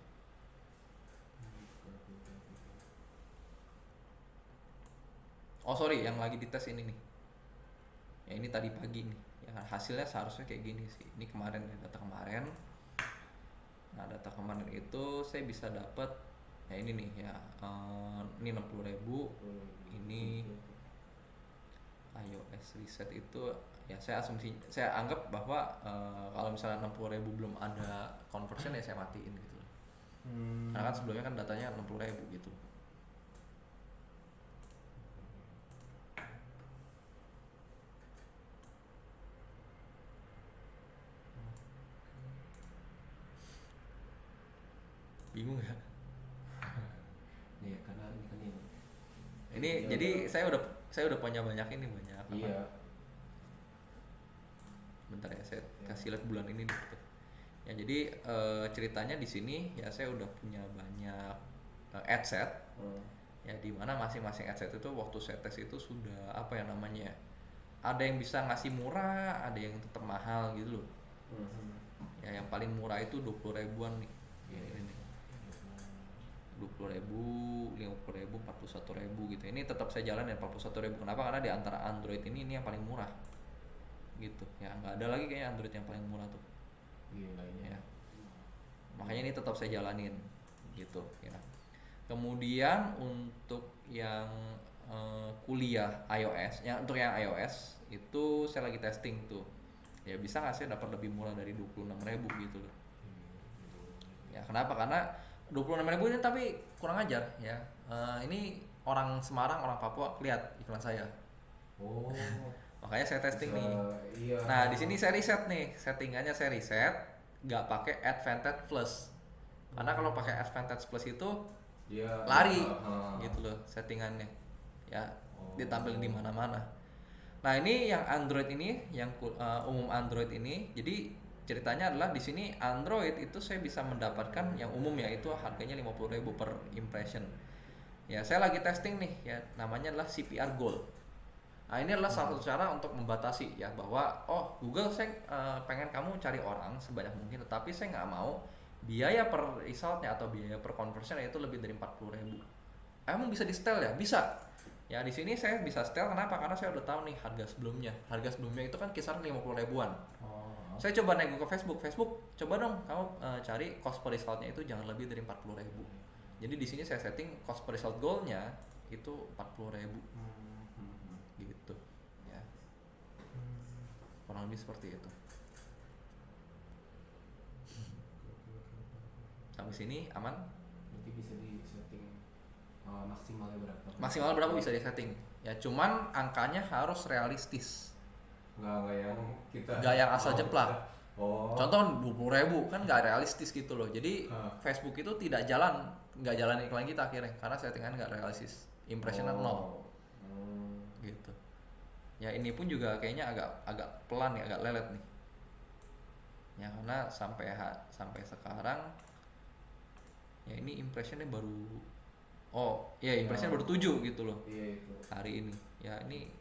Oh sorry, yang lagi dites ini nih ya, ini tadi pagi nih ya, hasilnya seharusnya kayak gini sih. Ini kemarin ya, data kemarin. Nah data kemarin itu saya bisa dapat ya ini nih ya, ini 60.000. Ini iOS reset itu ya saya anggap bahwa kalau misalnya 60.000 belum ada conversion ya saya matiin gitu. Karena kan sebelumnya kan datanya 60.000 gitu. Bingung ya? Iya, karena ini jadi saya udah punya banyak ini, banyak iya. Bentar ya, saya kasih lihat bulan ini dikit. Ya jadi ceritanya di sini ya saya udah punya banyak adset. Ya di mana masing-masing adset itu waktu saya tes itu sudah apa ya namanya? Ada yang bisa ngasih murah, ada yang tetap mahal gitu loh. Ya yang paling murah itu 20.000-an nih. Ya, ini 20.000, 50.000, 41.000 gitu. Ini tetap saya jalan ya 41.000. Kenapa? Karena di antara Android ini yang paling murah gitu. Ya nggak ada lagi kayaknya Android yang paling murah tuh. Iya lainnya. Ya. Makanya ini tetap saya jalanin gitu ya. Kemudian untuk yang kuliah iOS, untuk yang iOS itu saya lagi testing tuh. Ya bisa nggak sih dapat lebih murah dari 26.000 gitu loh. Ya kenapa? Karena 26.000 ini tapi kurang ajar ya. Ini orang Semarang, orang Papua lihat iklan saya. Oh. Makanya saya testing nih. Iya. Nah di sini saya riset nih, settingannya saya riset, nggak pakai Advantage Plus. Karena kalau pakai Advantage Plus itu dia lari gitu loh settingannya. Ya ditampilin di mana-mana. Nah ini yang Android ini, yang umum Android ini, jadi ceritanya adalah di sini Android itu saya bisa mendapatkan yang umum ya itu harganya 50.000 per impression. Ya saya lagi testing nih ya, namanya adalah CPR Gold. Nah ini adalah salah satu cara untuk membatasi ya bahwa Google saya pengen kamu cari orang sebanyak mungkin, tetapi saya nggak mau biaya per resultnya atau biaya per conversion itu lebih dari 40.000. Emang bisa di setel ya? Bisa. Ya di sini saya bisa setel kenapa? Karena saya udah tahu nih harga sebelumnya. Harga sebelumnya itu kan kisaran 50.000-an. Saya coba nego ke Facebook. Coba dong kamu cari cost per resultnya itu jangan lebih dari 40.000. Jadi di sini saya setting cost per result goalnya itu 40.000. Gitu ya. Kurang lebih seperti itu. Sampai sini aman? Nanti bisa di setting maksimalnya berapa? Maksimal berapa bisa di setting? Ya cuman angkanya harus realistis. Nggak yang kita Nggak yang asal jeplak. Contoh 20.000 kan nggak realistis gitu loh. Jadi Facebook itu nggak jalan iklan kita akhirnya karena settingannya nggak realistis. Impressionnya 0. Gitu. Ya ini pun juga kayaknya agak pelan ya, agak lelet nih. Ya karena sampai sekarang ya ini impressionnya baru impression baru 7 gitu loh. Iya, itu. Hari ini. Ya ini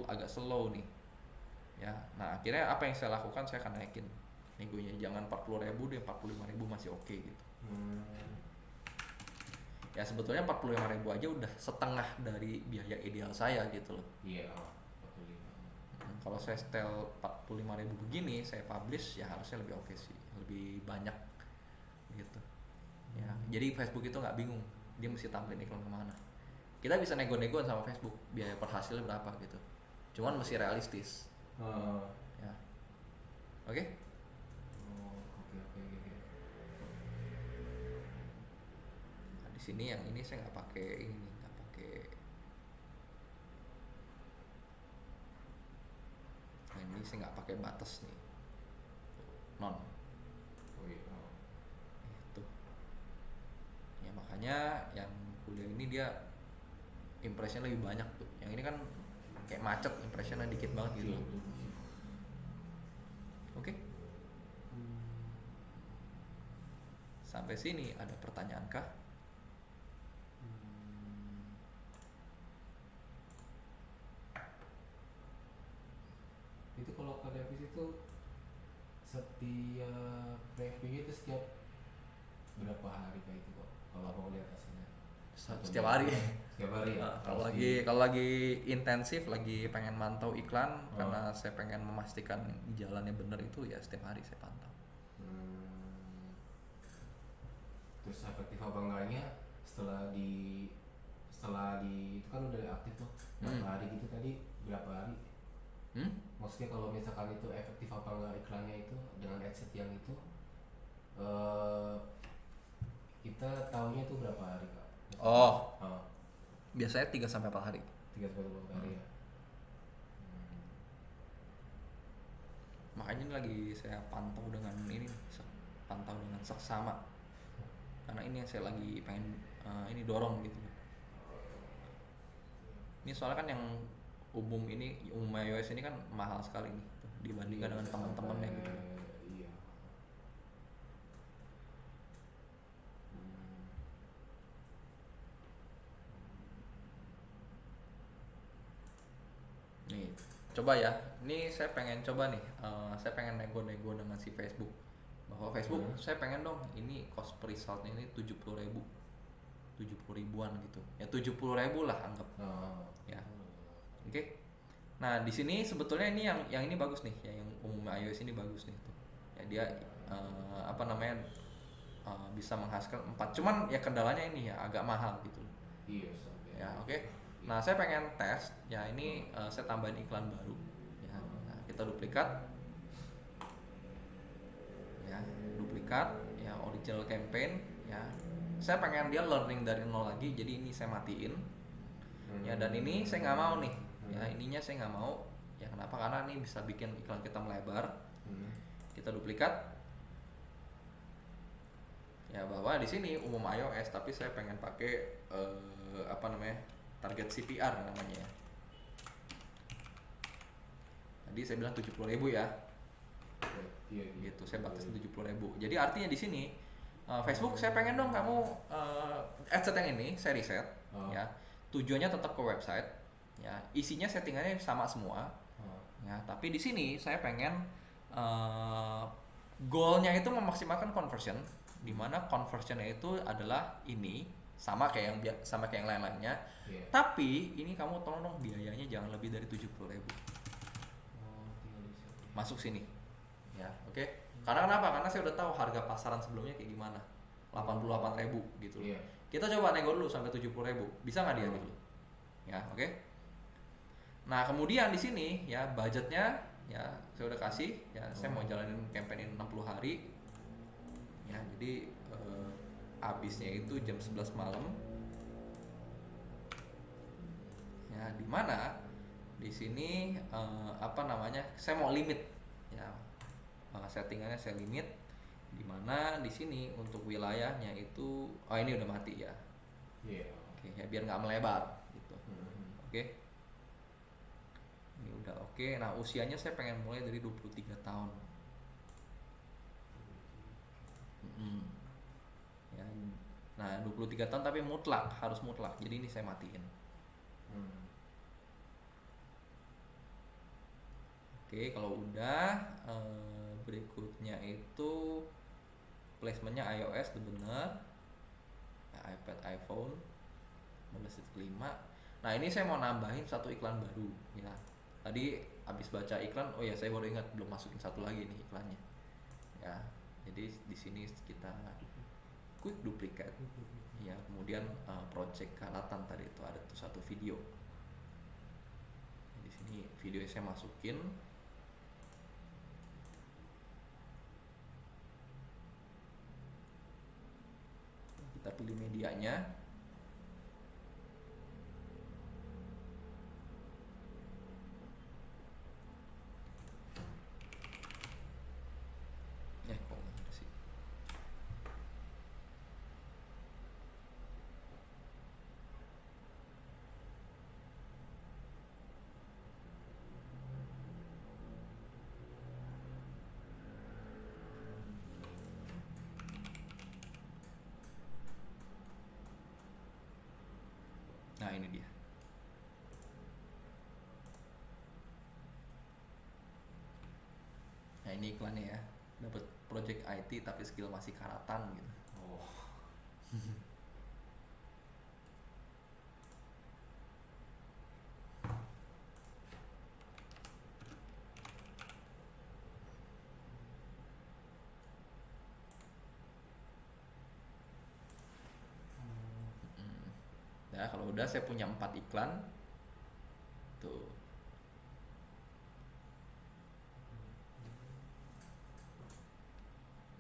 agak slow nih. Ya, nah akhirnya apa yang saya lakukan, saya akan naikin negonya, jangan 40.000 deh, 45.000 masih oke gitu. Ya sebetulnya 45.000 aja udah setengah dari biaya ideal saya gitu loh. Iya, 45. Kalau saya setel 45.000 begini, saya publish ya harusnya lebih oke sih, lebih banyak gitu. Ya, jadi Facebook itu nggak bingung, dia mesti tampilin iklan kemana. Kita bisa nego-negoan sama Facebook, biaya per hasilnya berapa gitu. Cuman mesti realistis. Ya. Oke? Oke. Nah, di sini yang ini saya nggak pakai Nah, ini saya nggak pakai batas nih. Non. Itu. Ya makanya yang kuliah ini dia impression lebih banyak tuh. Yang ini kan kayak macet, impressionnya dikit banget gitu. Oke? Sampai sini ada pertanyaan kah? Itu kalau ke Davis itu setiap reviewnya itu setiap berapa hari kayak itu kok? Kalau abang lihat hasilnya? Setiap hari. Setiap hari ya. Kalau lagi intensif, lagi pengen mantau iklan, karena saya pengen memastikan jalannya bener itu ya setiap hari saya pantau. Terus efektif apa enggaknya setelah di itu kan udah aktif tuh berapa hari gitu tadi, berapa hari? Maksudnya kalau misalkan itu efektif apa enggak iklannya itu dengan adset yang itu kita tahunya itu berapa hari Kak? Biasanya 3-4 hari. 3-4 hari ya. Makanya ini lagi saya pantau dengan seksama. Karena ini yang saya lagi pengen ini dorong gitu. Ini soalnya kan yang umum iOS ini kan mahal sekali nih dibandingkan dengan teman-temannya gitu. Iya. Nih, coba ya. Ini saya pengen coba nih. Saya pengen nego-nego dengan si Facebook. Bahwa Facebook, saya pengen dong ini cost per resultnya ini 70.000. 70.000-an gitu. Ya 70.000 lah anggap. Ya. Oke. Nah, di sini sebetulnya ini yang ini bagus nih, yang umum iOS ini bagus nih tuh. Ya dia bisa menghasilkan 4. Cuman ya kendalanya ini ya agak mahal gitu. Iya, Ya, oke. Nah, saya pengen tes. Ya, ini saya tambahin iklan baru. Ya, nah, kita duplikat. Ya, duplikat. Ya, original campaign. Ya, saya pengen dia learning dari nol lagi. Jadi ini saya matiin. Ya, dan ini saya nggak mau nih. Ya, ininya saya nggak mau. Ya, kenapa? Karena ini bisa bikin iklan kita melebar. Kita duplikat. Ya, bahwa di sini umum iOS, tapi saya pengen pakai target CPR namanya ya. Tadi saya bilang 70.000 ya. Iya, gitu, saya batasin 70.000. Jadi artinya di sini Facebook saya pengen dong kamu adset yang ini saya reset ya. Tujuannya tetap ke website ya. Isinya settingannya sama semua. Ya, tapi di sini saya pengen goalnya itu memaksimalkan conversion, di mana conversionnya itu adalah ini sama kayak yang lain-lainnya. Tapi ini kamu tolong dong biayanya jangan lebih dari 70.000. Masuk sini. Ya, oke. Karena kenapa? Karena saya udah tahu harga pasaran sebelumnya kayak gimana. 88.000 gitu. Kita coba nego dulu sampai 70.000. Bisa nggak dia gitu? Ya, oke. Nah, kemudian di sini ya budgetnya ya saya udah kasih ya, saya mau jalanin campaign ini 60 hari. Ya, jadi habisnya itu jam 11 malam. Ya, di mana di sini saya mau limit ya. Settingannya saya limit, di mana di sini untuk wilayahnya itu ini udah mati ya. Oke, ya biar nggak melebar gitu. Oke. Ini udah oke. Nah, usianya saya pengen mulai dari 23 tahun. Ya. Nah, 23 tahun tapi harus mutlak. Jadi ini saya matiin. Oke, kalau udah berikutnya itu placementnya iOS udah bener ya, iPad, iPhone 15.5. Nah, ini saya mau nambahin satu iklan baru ya. Tadi habis baca iklan, oh ya saya baru ingat belum masukin satu lagi nih iklannya ya. Jadi di sini kita quick duplicate ya, kemudian project karatan tadi itu ada tuh satu video. Di sini video saya masukin. Kita pilih medianya. Kok nggak ada sih? Nah, ini dia. Nah, ini iklannya ya. Dapat project IT tapi skill masih karatan gitu. Nah, kalau udah saya punya 4 iklan. Tuh.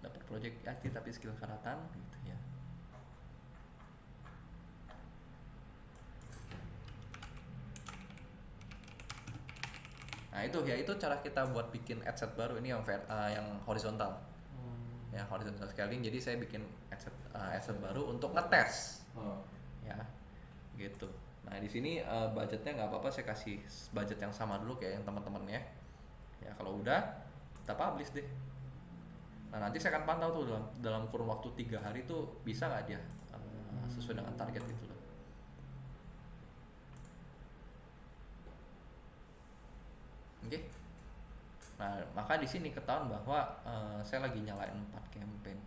Dapat project IT tapi skill karatan gitu ya. Nah, itu cara kita buat bikin adset baru. Ini yang horizontal. Ya, horizontal scaling. Jadi saya bikin adset baru untuk ngetes. Ya. Gitu. Nah, di sini budgetnya nggak apa-apa, saya kasih budget yang sama dulu kayak yang teman-teman ya. Ya, kalau udah kita publish deh. Nah, nanti saya akan pantau tuh dalam kurun waktu 3 hari tuh bisa nggak dia sesuai dengan target itu loh. Oke. Nah, maka di sini ketahuan bahwa saya lagi nyalain 4 campaign.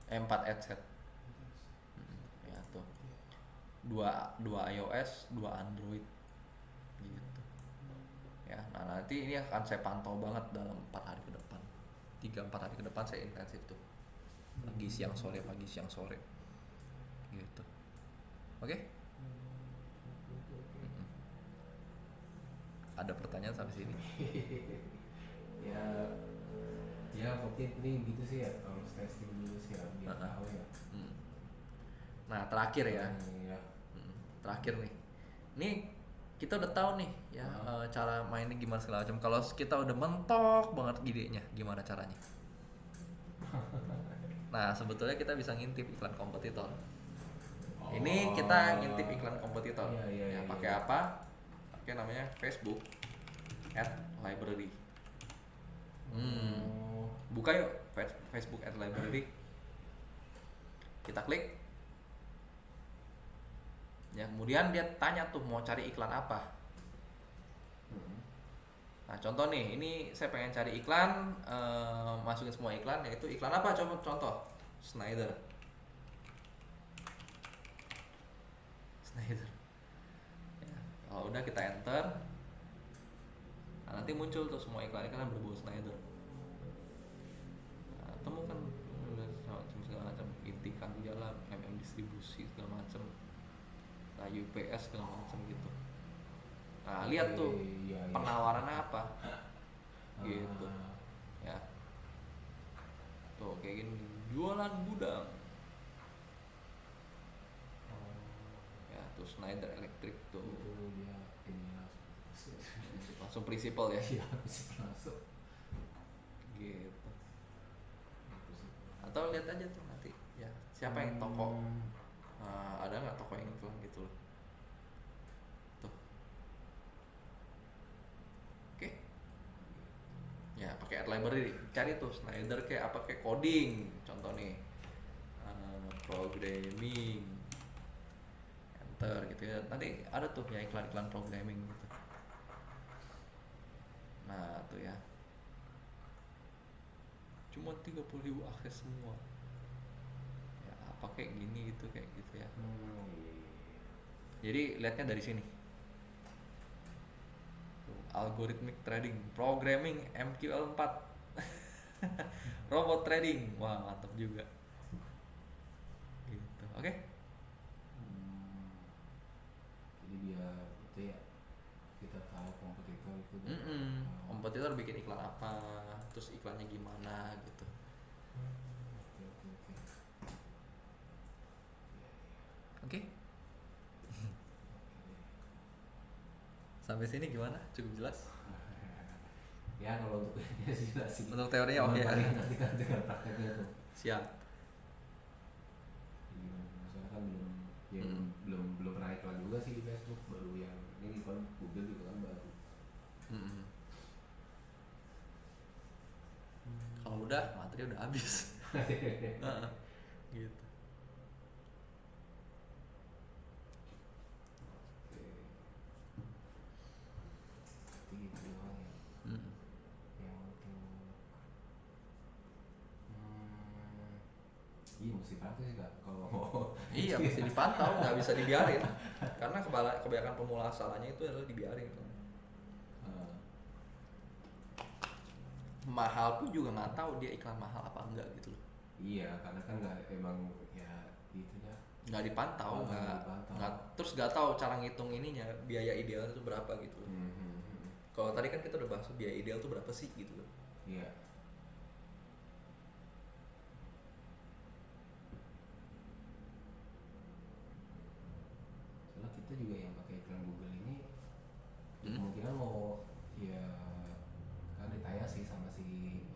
4 adset. Ya tuh. 2 iOS, 2 Android. Gitu. Ya, nah nanti ini akan saya pantau banget dalam 4 hari ke depan. 3-4 hari ke depan saya intensif tuh. Pagi siang sore gitu. Oke? Ada pertanyaan sampai sini? Ya mungkin ini gitu sih ya, harus testing dulu sih ya biar tahu ya. Nah terakhir ya, terakhir nih, ini kita udah tahu nih ya cara mainnya gimana segala macam. Kalau kita udah mentok banget idenya, gimana caranya? Nah sebetulnya kita bisa ngintip iklan kompetitor. Ini kita ngintip iklan kompetitor. Ya pakai apa? Pakai namanya Facebook @library. Buka yuk Facebook @library. Kita klik. Ya kemudian dia tanya tuh mau cari iklan apa. Nah contoh nih, ini saya pengen cari iklan, masukin semua iklan, yaitu iklan apa? Contoh Schneider. Ya, kalau udah kita enter, nah, nanti muncul tuh semua iklan-iklan yang berbau Schneider. Nah, temukan segala macam, intikan jalan, distribusi segala macam, nah UPS segala macam gitu. Nah lihat tuh penawarannya apa, gitu, ya. Tuh kayak gini, jualan gudang. Ya tuh Schneider Electric tuh. Langsung prinsipal ya. Iya, langsung. Gitu. Atau lihat aja tuh nanti ya siapa yang toko. Ada nggak toko yang iklan gitu loh. Tuh. Oke. Ya pakai @library, cari tuh Schneider kayak apa, kayak coding contoh nih, programming, enter gitu ya, nanti ada tuh ya iklan programming gitu. Nah tuh ya, cuma 30.000 akses semua ya, apa kayak gini gitu, kayak gitu ya. Jadi lihatnya dari sini tuh, algorithmic trading, programming MQL 4 robot trading, wah mantap juga gitu. Oke. Jadi biar itu ya kita tahu kompetitor itu. Kompetitor bikin iklan apa, terus iklannya gimana gitu. Oke. Sampai sini gimana? Cukup jelas? Ya kalau untuk teorinya sih jelas sih. Untuk teorinya oke ya. Nanti kan dengan prakteknya tuh. Siap. Masalah kan belum pernah iklan juga sih di Facebook, baru yang ini kan Google juga kan baru. Kalau udah materi udah habis. Gitu. Iya mesti praktis nggak kalau iya mesti dipantau, nggak bisa dibiarin karena kebanyakan pemula salahnya itu adalah dibiarin. Mahal pun juga nggak tahu dia iklan mahal apa enggak gitu loh. Iya karena kan nggak emang ya gitu ya, nggak dipantau, nggak terus nggak tahu cara ngitung ininya, biaya ideal itu berapa gitu loh. Kalau tadi kan kita udah bahas biaya ideal itu berapa sih gitu loh. Iya. Soalnya kita juga yang pakai iklan Google ini kemungkinan mau ya kan ditanya sih sama si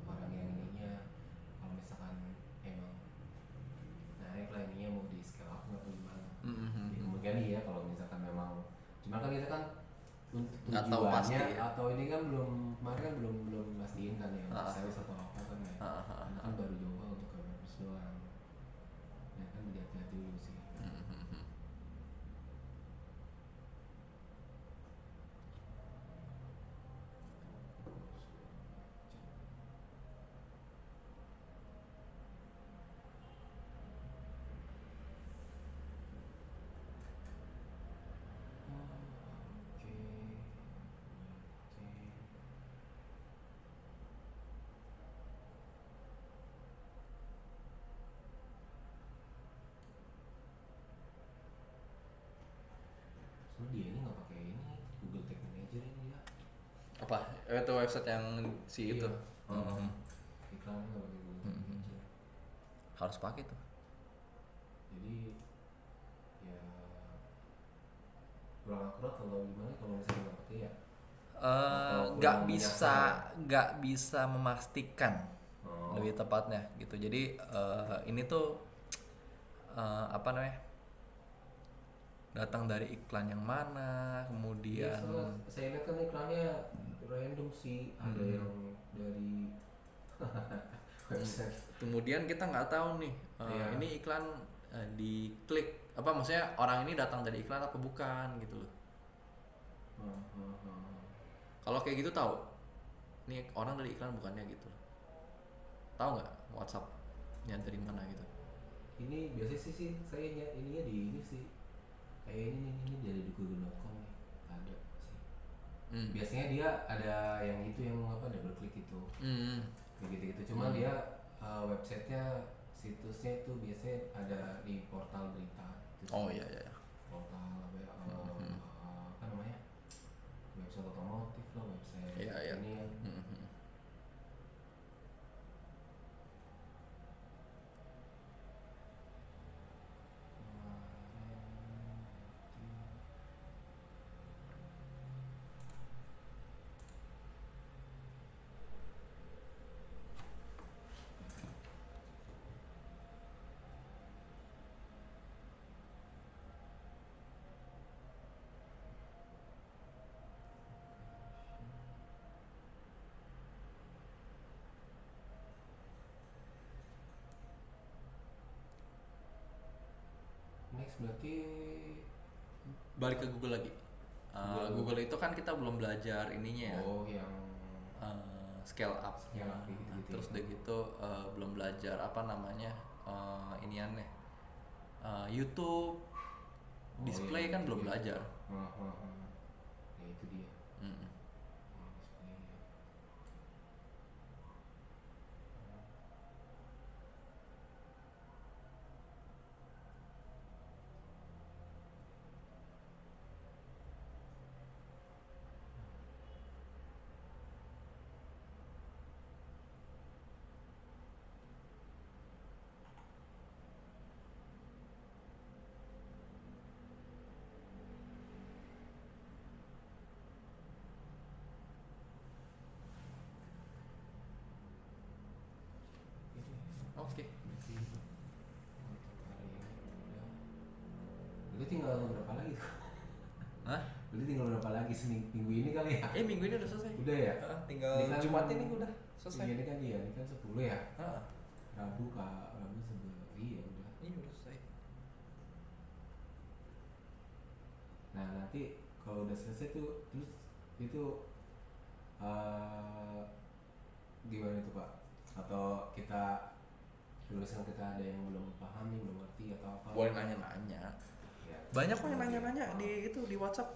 orang yang ininya, kalau misalkan emang naik lah ininya mau di scale up atau gimana. Ya, kemungkinan iya kalau misalkan memang, cuma kan kita kan untuk tujuannya atau ini kan kemarin kan belum pastiin kan ya sales atau apa kan ya. Kan baru coba untuk awareness doang. Ya kan lihat-lihat dulu sih. Cuma dia ini nggak pakai ini Google Tag Manager ini ya. Apa? Itu website yang si itu. Iklannya nggak pakai Google Tag Manager. Harus pakai tuh. Jadi ya kurang akurat kalau gimana kalau misalnya nggak pakai ya. Nggak bisa memastikan lebih tepatnya gitu. Jadi ini tuh apa namanya, datang dari iklan yang mana, kemudian saya lihat kan iklannya random sih, ada yang dari website. Kemudian kita nggak tahu nih ini iklan diklik apa, maksudnya orang ini datang dari iklan apa bukan gitu loh. Kalau kayak gitu tahu nih orang dari iklan bukannya gitu, tahu nggak WhatsApp-nya dari mana gitu. Ini biasa sih saya ininya di ini sih kayak ini dari google.com nih ada sih. Biasanya dia ada yang itu yang apa double klik itu kayak gitu cuman dia websitenya situsnya itu biasanya ada di portal berita gitu. Iya. Portal apa namanya, website otomotif lah, website ini ya. Next berarti Balik ke Google lagi. Google itu kan kita belum belajar ininya ya. Yang scale up. Gitu, terus udah gitu belum belajar apa namanya iniannya. YouTube display kan belum belajar. Ya itu dia. Oke. Berarti tinggal berapa lagi tuh? Hah? Berarti tinggal berapa lagi minggu ini kali ya? Minggu ini udah selesai. Udah ya? Tinggal ini kan, Jumat ini udah selesai. Ini kan 10 ya? Rabu 11. Iya udah. Ini udah selesai. Nah nanti kalau udah selesai tuh terus itu gimana itu Pak? Atau kita misalkan kita ada yang belum paham nih, belum ngerti atau apa? Boleh nanya-nanya. Ya, banyak kok yang nanya-nanya di WhatsApp.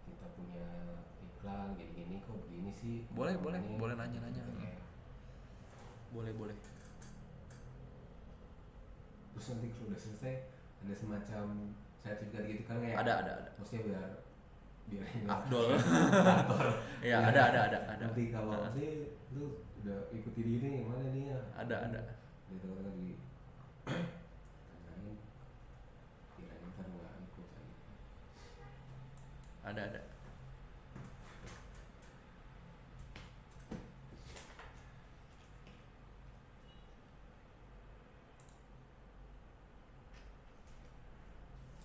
Kita punya iklan gini-gini kok begini sih. Boleh nanya-nanya. Boleh. Terus nanti kalau udah selesai ada semacam sertifikat gitu kan ya? Ada. Maksudnya biar Afdol. Iya, ada. Nanti kalau ini lu udah ikuti di ini yang mana nih ya? Ada. Gitu kan lagi tanyain, kirain ntar nggak ikut lagi. Ada.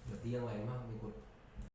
Berarti yang lain mah